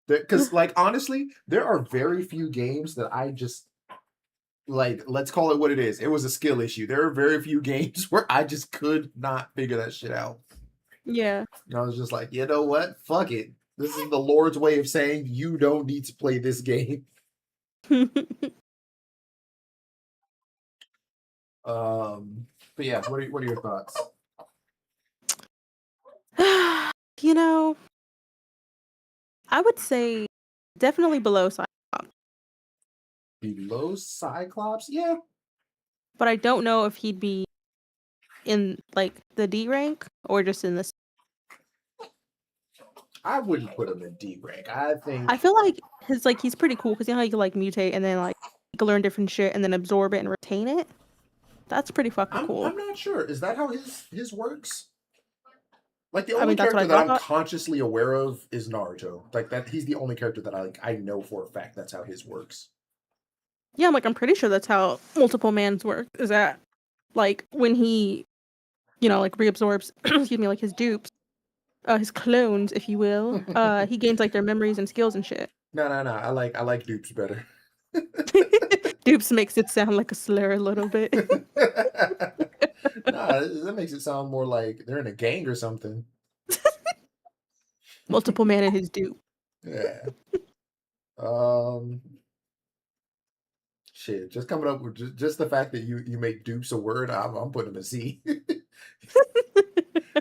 Because, like, honestly, there are very few games that I just like. Let's call it what it is. It was a skill issue. There are very few games where I just could not figure that shit out. Yeah. And I was just like, you know what? Fuck it. This is the Lord's way of saying you don't need to play this game. But yeah, what are your thoughts? You know, I would say definitely below Cyclops, Below Cyclops? Yeah. but I don't know if he'd be in like the D rank or just in this. I wouldn't put him in D rank. I think I feel like he's pretty cool because you know how you can like mutate and then like you can learn different shit and then absorb it and retain it. That's pretty fucking cool. I'm not sure. Is that how his works? Like the I only mean, that's what character I that I'm thought. consciously aware of is Naruto. Like that, he's the only character that I know for a fact that's how his works. Yeah, I'm pretty sure that's how multiple mans work. Is that like when he, like reabsorbs, excuse me, like his dupes, his clones, if you will. He gains like their memories and skills and shit. No. I like dupes better. Dupes makes it sound like a slur a little bit. Nah, that makes it sound more like they're in a gang or something. Multiple man and his dupe. Yeah. Shit. Just coming up with just the fact that you make dupes a word, I'm putting him a C.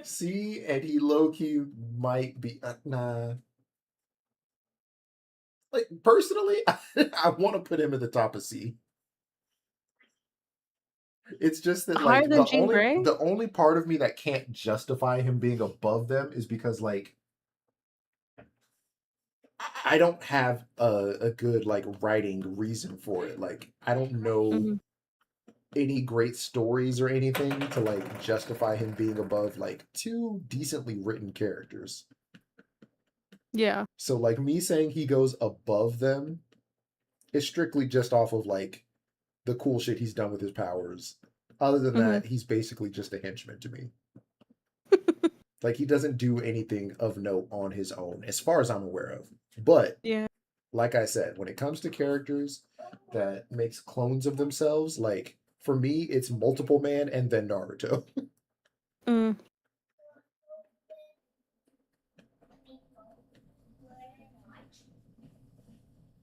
C, and he low key might be nah. Like personally, I want to put him at the top of C. It's just that Higher like than Jean Grey? the only part of me that can't justify him being above them is because like I don't have a good like writing reason for it. Like I don't know Mhm. any great stories or anything to like justify him being above like two decently written characters. Yeah. So like me saying he goes above them is strictly just off of like the cool shit he's done with his powers. Other than that, he's basically just a henchman to me. Like he doesn't do anything of note on his own, as far as I'm aware of. But Yeah. like I said, when it comes to characters that makes clones of themselves, like for me, it's Multiple Man and then Naruto. Mm.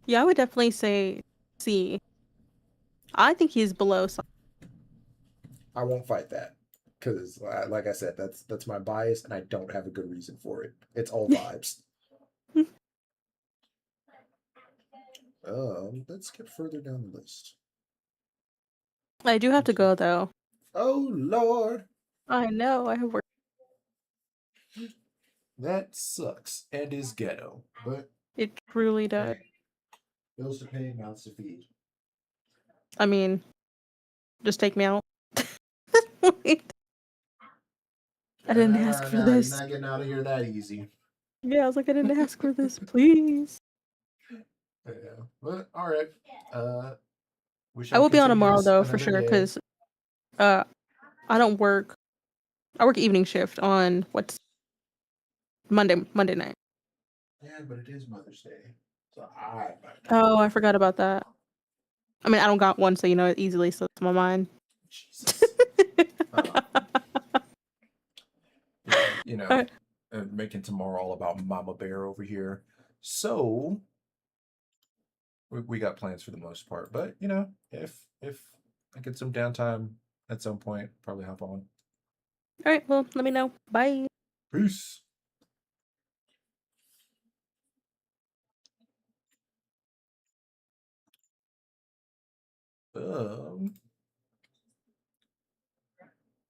Yeah, I would definitely say C. I think he's below. I won't fight that because, like I said, that's my bias, and I don't have a good reason for it. It's all vibes. Let's skip further down the list. I do have to go though. Oh Lord, I know. I have work. that sucks and is ghetto, but It truly does. hey, bills to pay, mouths to feed. I mean, just take me out. I didn't ask for this. You're not getting out of here that easy. Yeah, I was like, I didn't ask for this, please. Yeah. But all right. We I shall will be on continue tomorrow this though for another sure, day. because I don't work. I work evening shift on what's Monday night. Yeah, but it is Mother's Day. So I might not Oh, be I forgot about that. I mean, I don't got one, so you know it easily slips my mind. Jesus. You know, Alright. making tomorrow all about Mama Bear over here. So we got plans for the most part, but you know, if I get some downtime at some point, probably hop on. All right, well, let me know. Bye. Peace.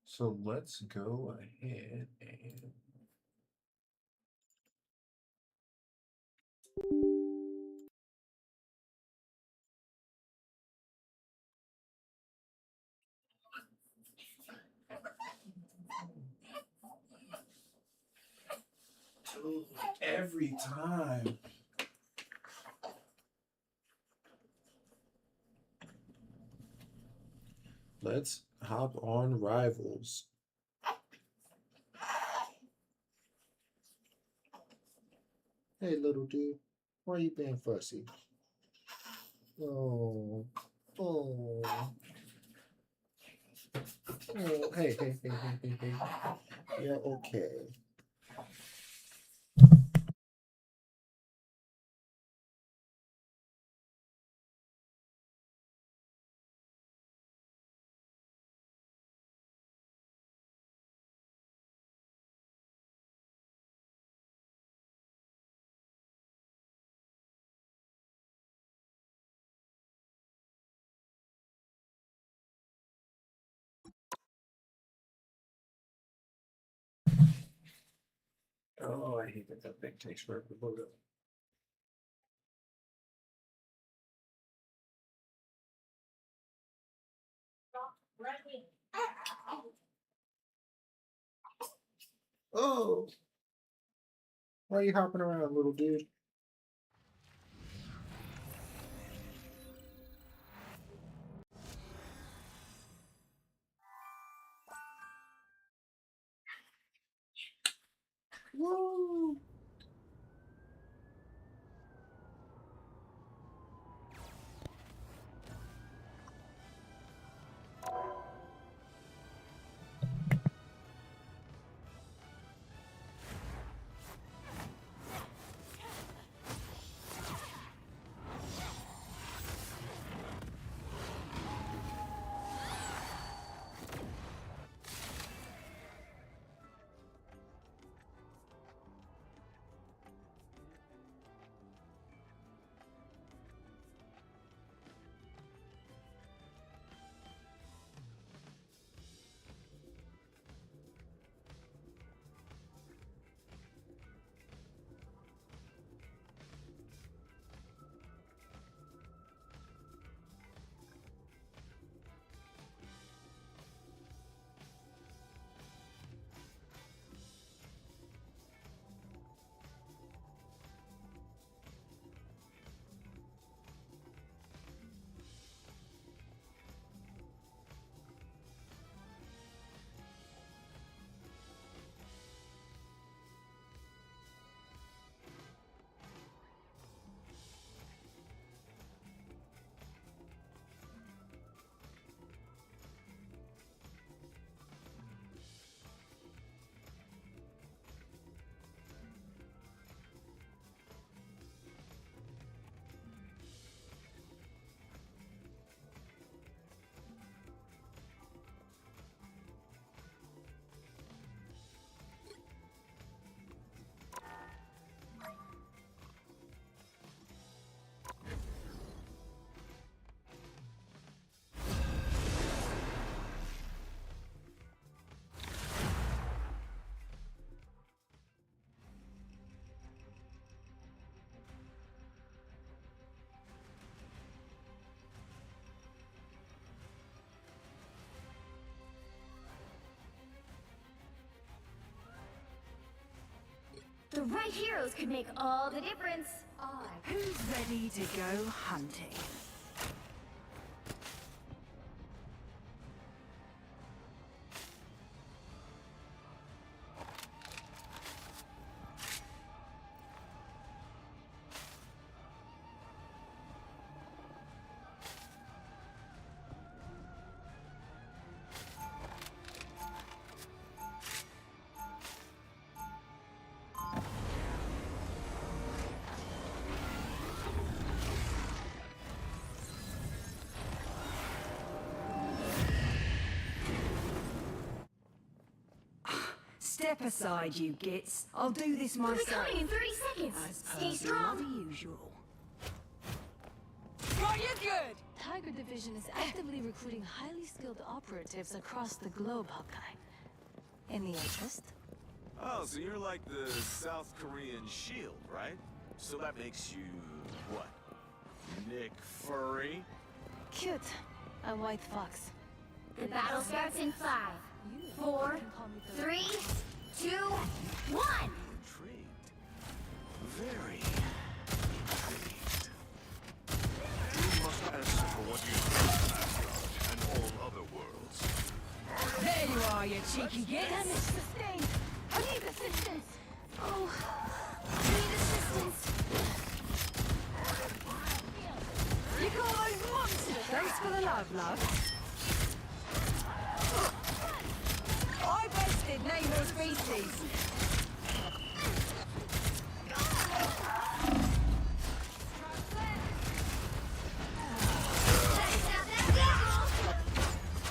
So let's go ahead and dude, every time. Let's hop on Rivals. Hey, little dude, why are you being fussy? Oh, oh, oh, hey. Yeah, okay. Oh, I hate that thing takes forever to load up. Oh, why are you hopping around, little dude? Woo! The right heroes could make all the difference. Who's ready to go hunting? Step aside, you gits. I'll do this We'll be myself. coming in 30 seconds. Stay strong. Bloody usual. Right, you're good. Tiger Division is actively recruiting highly skilled operatives across the globe, Hawkeye. Any interest? Oh, so you're like the South Korean Shield, right? So that makes you, what? Nick Fury? Cute. A white fox. The battle starts in 5, 4, 3, 2, 1. Intrigued. Very intrigued. You must answer for what you did and all other worlds. There you are, you cheeky gits. Damage sustained. I need assistance. Oh, need assistance. You call those monsters? Thanks for the love. I bested name of species.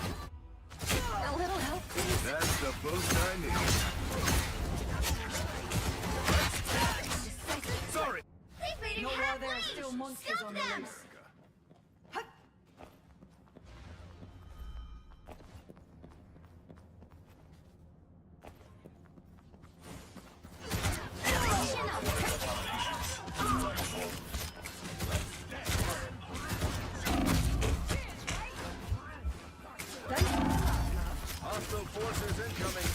A little help, please. That's the boost I need. Sorry. They've made it Not while halfway. there are still monsters Stop on the them. loose. Hostile forces incoming.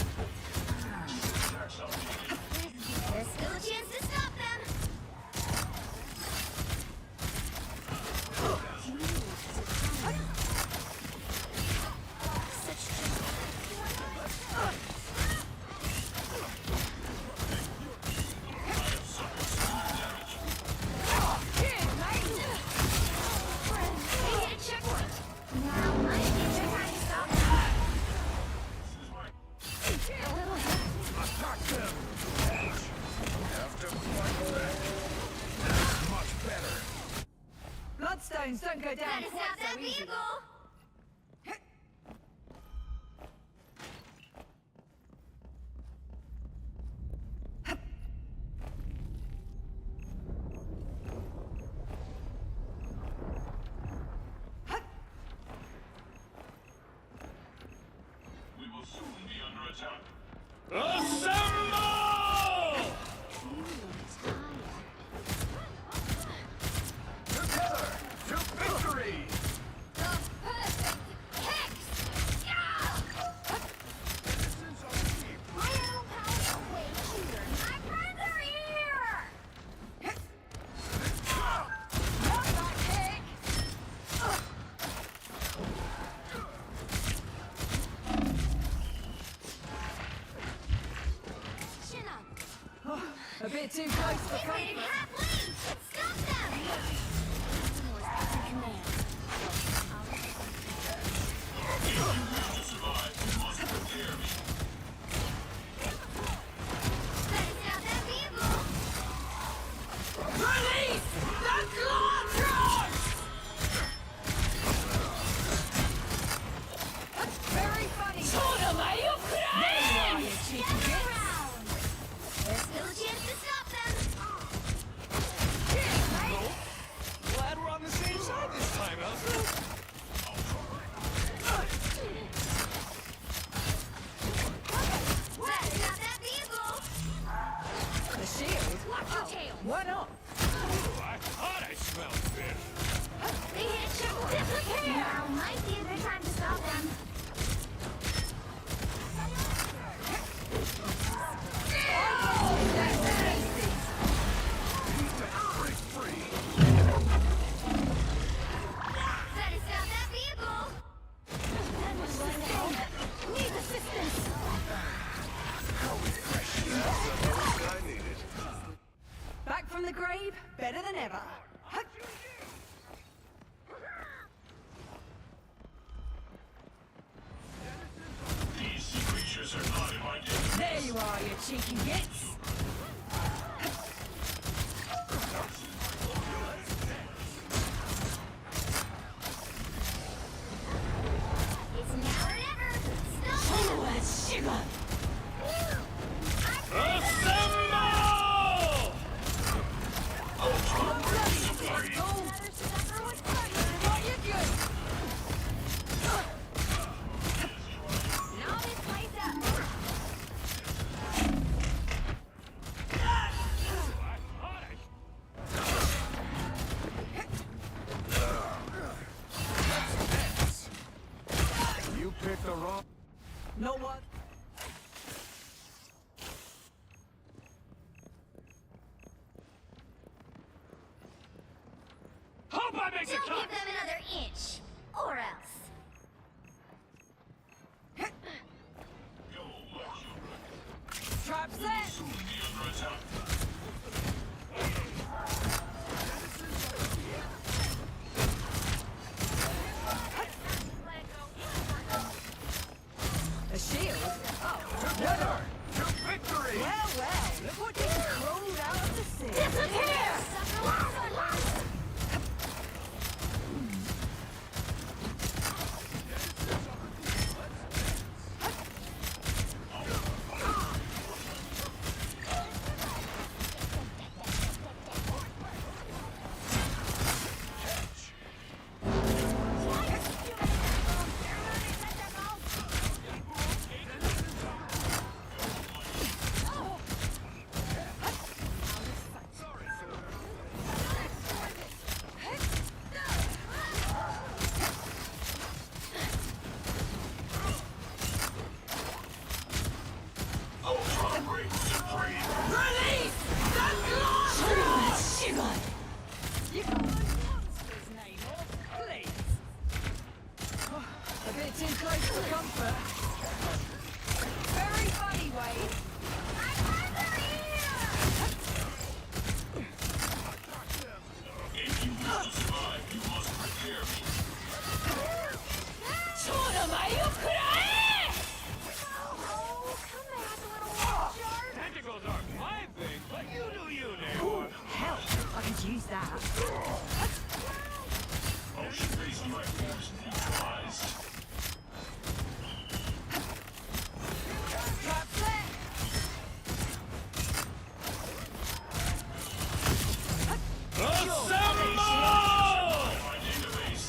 There's still a chance to stop them. They hit a checkpoint. Now might be your time to stop them. A little help. Attack them. After fight back. That's much better. Bloodstones don't go down Gotta quite stop so that easy. vehicle. We will soon be under attack. Together to victory. The perfect hex! Yeah! My own powers are way cooler. My friends are here! Not that kick! Chin up! A bit too close for They've made it comfort. halfway! Stop them! Taking command. Gotta stop that vehicle! Release the Glotron! Very funny. There you are, you cheeky Gather around! There's still a chance to stop them! better than ever. These creatures are not in my density. There you are, you cheeky gits. It's now or never. Stop. Now this place up. You picked the wrong. No one. Hope I make a Don't cut! give them another inch. Or else. Trap set. A shield? Oh, Together to victory! well. Look what just crawled out of the sea. Disappear! You got those monsters, Namor, please. A bit too close for comfort. Very funny, Wade. If you wish to survive, you must prepare me. Tentacles are my thing, but you do you, Namor. Hell, I could use that. Ocean-based life forms neutralized. Trap set. My database.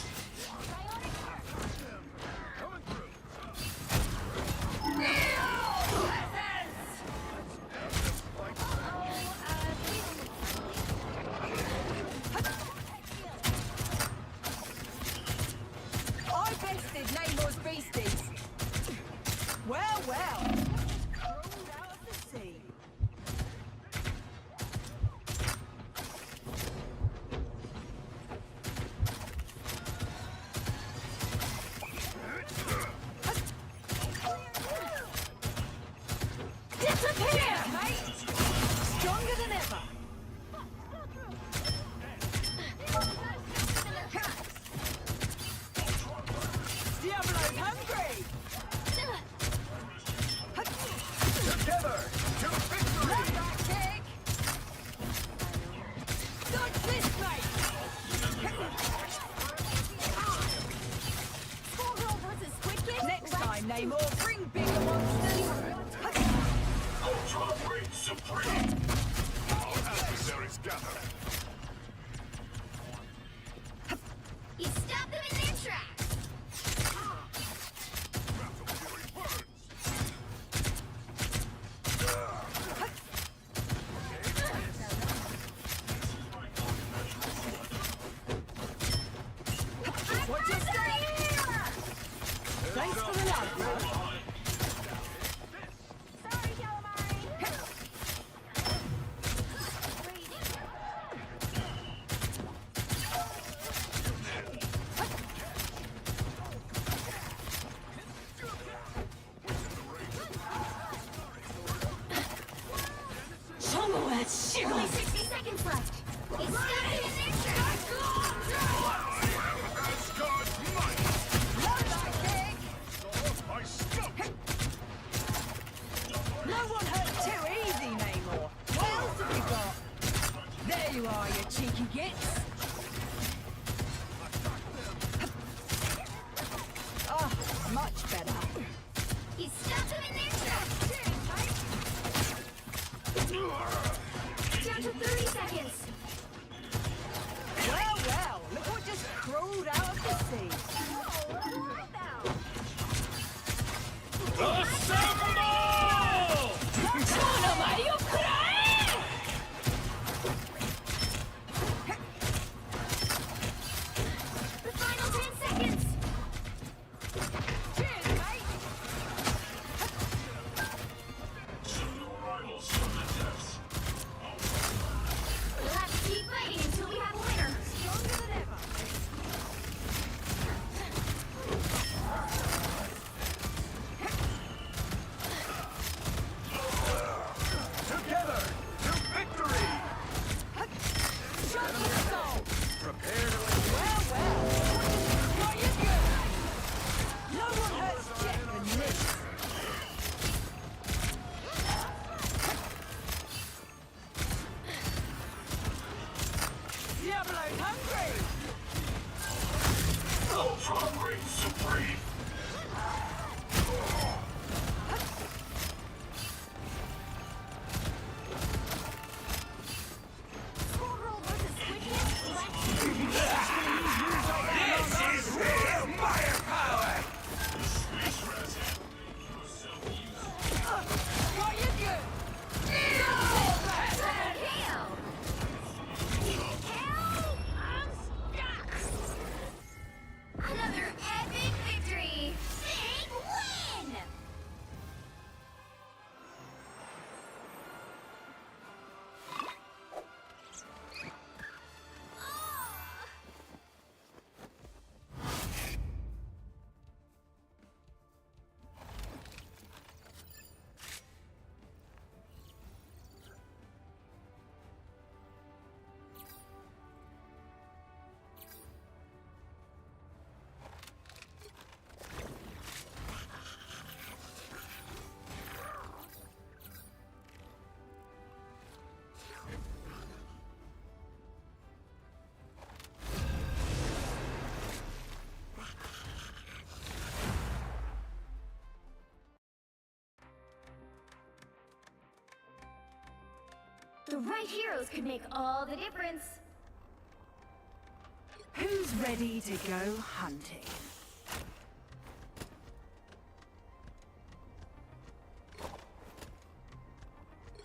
I bested Namor's beasties. Well. Crawled out of the sea. Disappear, mate! Stronger than ever. Diablo's hungry! Together to victory! Love that kick! Dodge this, mate! Skullgirl versus Squid Kid? Next time, Namor, bring bigger monsters! Ultra Great Supreme. All adversaries gather. You stop them in their tracks. Battle Fury burns. Watch your step! Thanks for the love, love. Sorry, calamari. Only 60 seconds left. It's Squirrel versus Squid Kid. Got you good. Kill. Help! I'm stuck. Another epic victory. Big win. The right heroes could make all the difference. Who's ready to go hunting?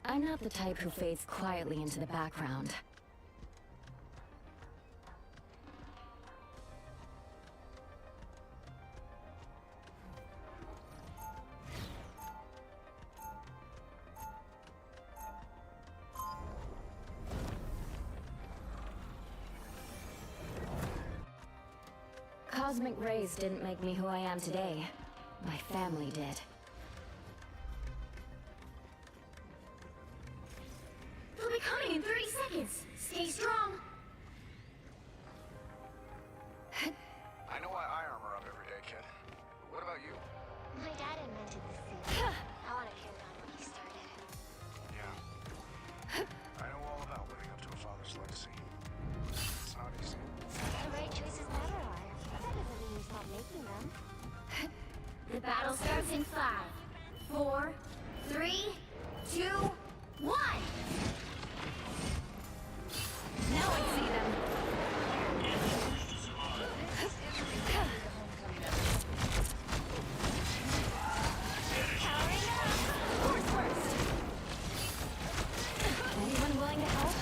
I'm not the type who fades quietly into the background. Cosmic rays didn't make me who I am today. My family did. They'll be coming in 30 seconds. Stay strong. I know why I armor up every day, kid. What about you? My dad invented this suit. I want to carry on what he started. Yeah. I know all about living up to a father's legacy. It's not easy. The right choices never are. That doesn't mean you stop making them. The battle starts in 5, 4, 3, 2, 1. Now I see them. Anyone willing to help?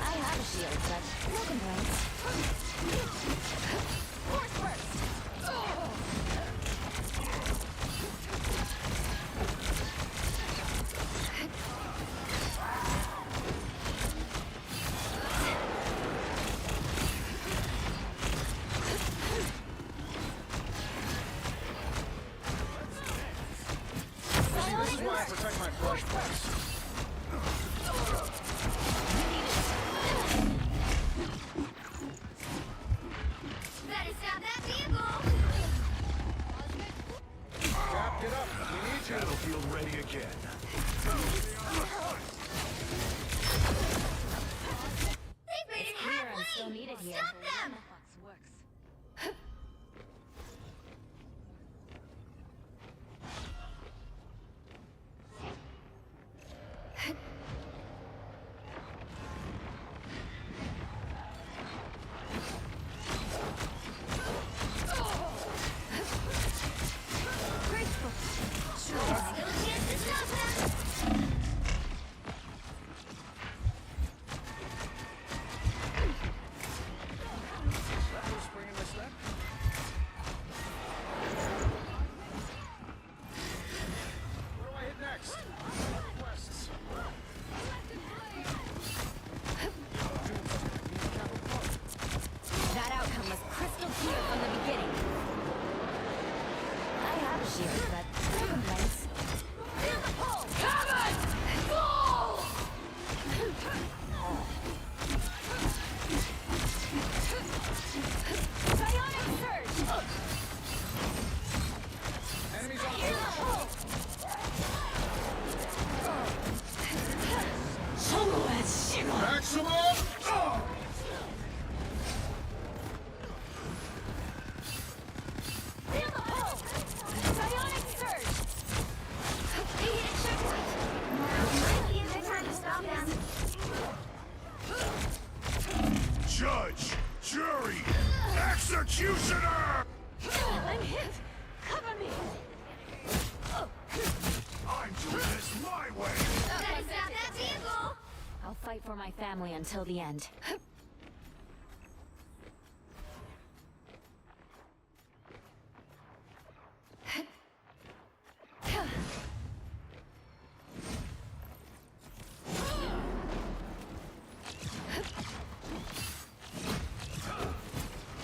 I have a shield, but no complaints. Force first! This is why I protect my flesh points. Better stop that vehicle! Cap, get up. We need you. Battlefield ready again. They've made it clear I'm halfway! still needed here. Stop them! Still a chance to stop them! Judge, jury, executioner! I'm hit! Cover me! I'm doing this my way! Better stop that vehicle! I'll fight for my family until the end.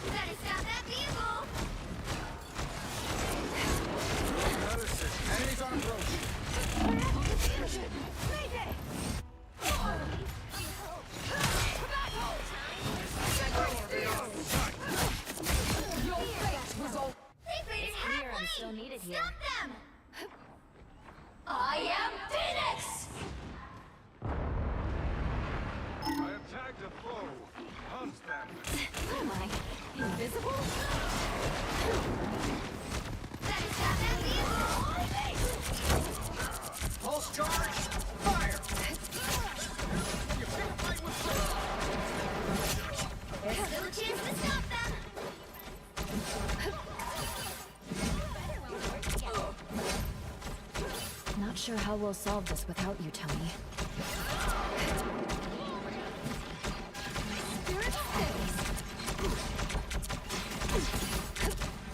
Better stop that vehicle! Enemies on approach. They've made it Clear, I'm halfway! still needed here. Stop them! I am Phoenix! I have tagged a foe. Hunt them. Am I invisible? Better stop that vehicle! Pulse charge. Fire. There's still a chance to stop them! Not sure how we'll solve this without you, Tony.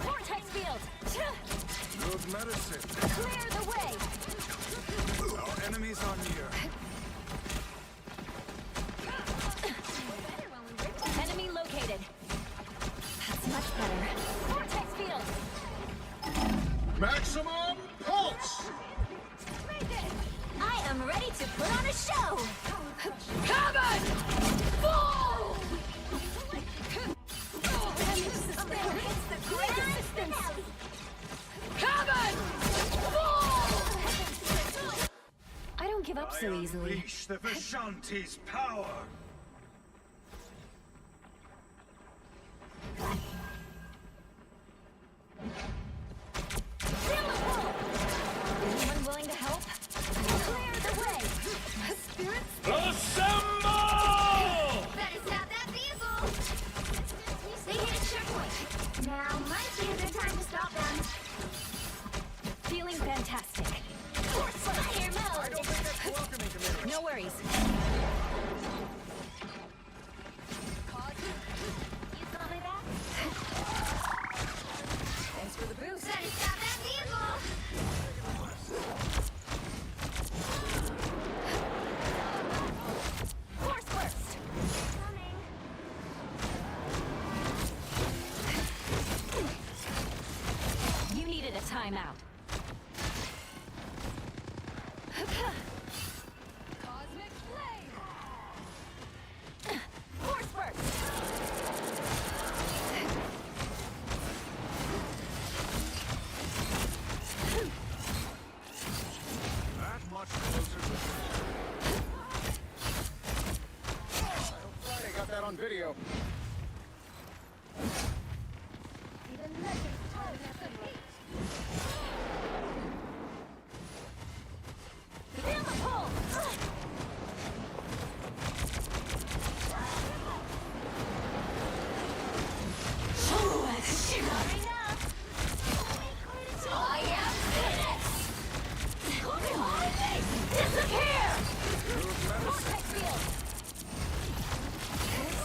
Vortex field! Good medicine. Clear the way! Our enemies are near. Enemy located. That's much better. Vortex field! Maximum pulse. I am ready to put on a show! Cover! Fall! It's the great assistance! Cover! Fall! I don't give up so easily. Unleash the Vishanti's power. Anyone willing to help? Clear the way! Spirits? Assemble! Better stop that vehicle! They hit a checkpoint! Now might be a good time to stop them! Feeling fantastic. Fire mode! I don't think that's welcoming, Commander. No worries. You saw my back? Thanks for the boost. Better stop that vehicle! Force burst! Coming! You needed a timeout. Cosmic flame! Force burst! That much closer to I got that on video. Feel the pull! I am Phoenix! Disappear! Vortex field!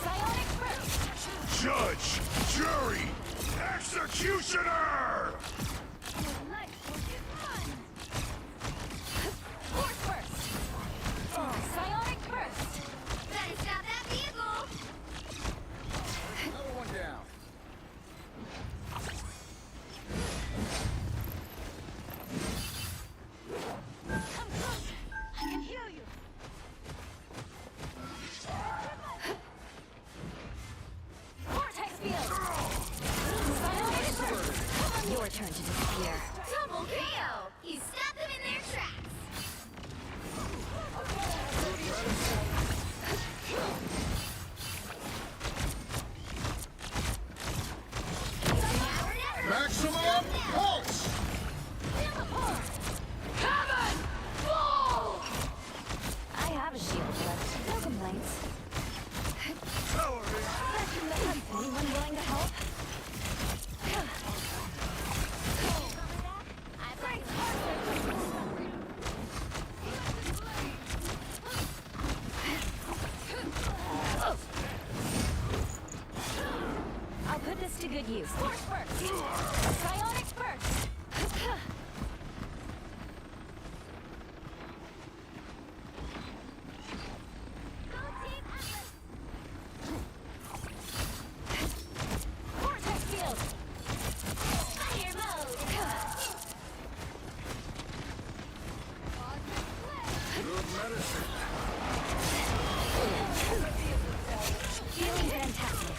Psionic burst! Judge, jury, executioner! Force burst! Psionic burst! Better stop that vehicle! Another one down. Come closer! I can heal you! Vortex field! Psionic burst! Your turn to disappear. Double KO! You stopped them in their tracks! Maximum pulse. I have a shield, but no complaints. Power is put this to good use. Force burst! Psionic burst! Vortex field! Fire mode! Good medicine. Feeling fantastic.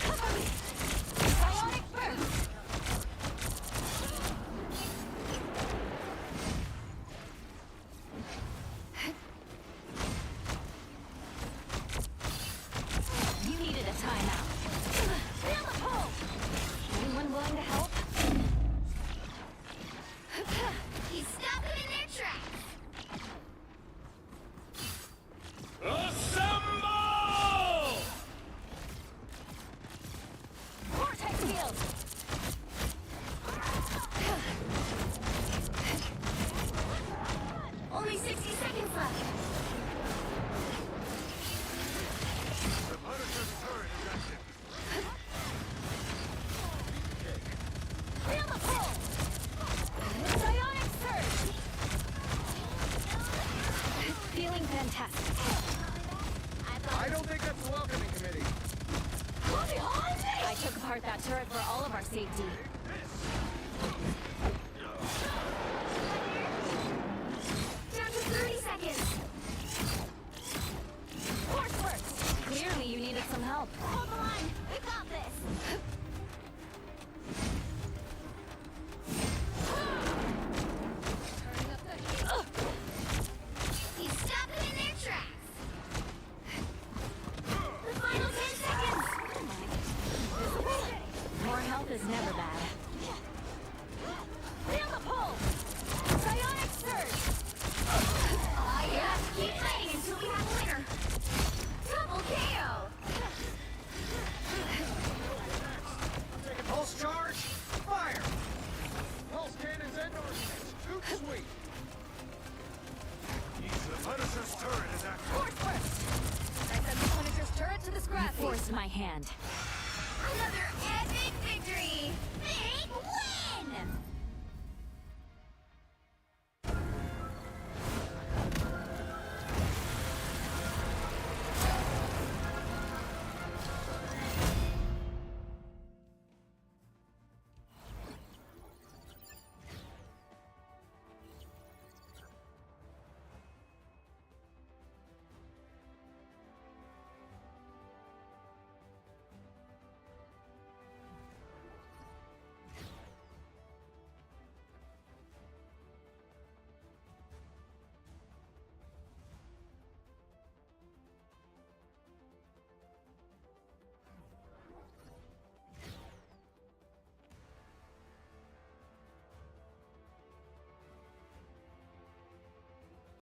Psionic burst! You needed a timeout. Feel the pull! Anyone willing to help? You stop them in their tracks! Assemble! Vortex field! Only 60 seconds left! The Punisher's turret is active. Feel the pull! Psionic surge! Feeling fantastic. I don't think that's a welcoming committee. I took apart that turret for all of our safety. Down to 30 seconds! Force burst! Clearly you needed some help. Hold the line! We got this! You stop them in their tracks! The final 10 seconds! More help is never bad. Feel the pull! Psionic surge! Oh yeah! Keep fighting until we have a winner! Double KO! Take a pulse charge. Fire. Pulse cannons and ordnance. Shoot sweep. The Punisher's turret is active. Force burst! I sent the Punisher's turret to the scrap. You forced my hand. Another epic victory! Big win!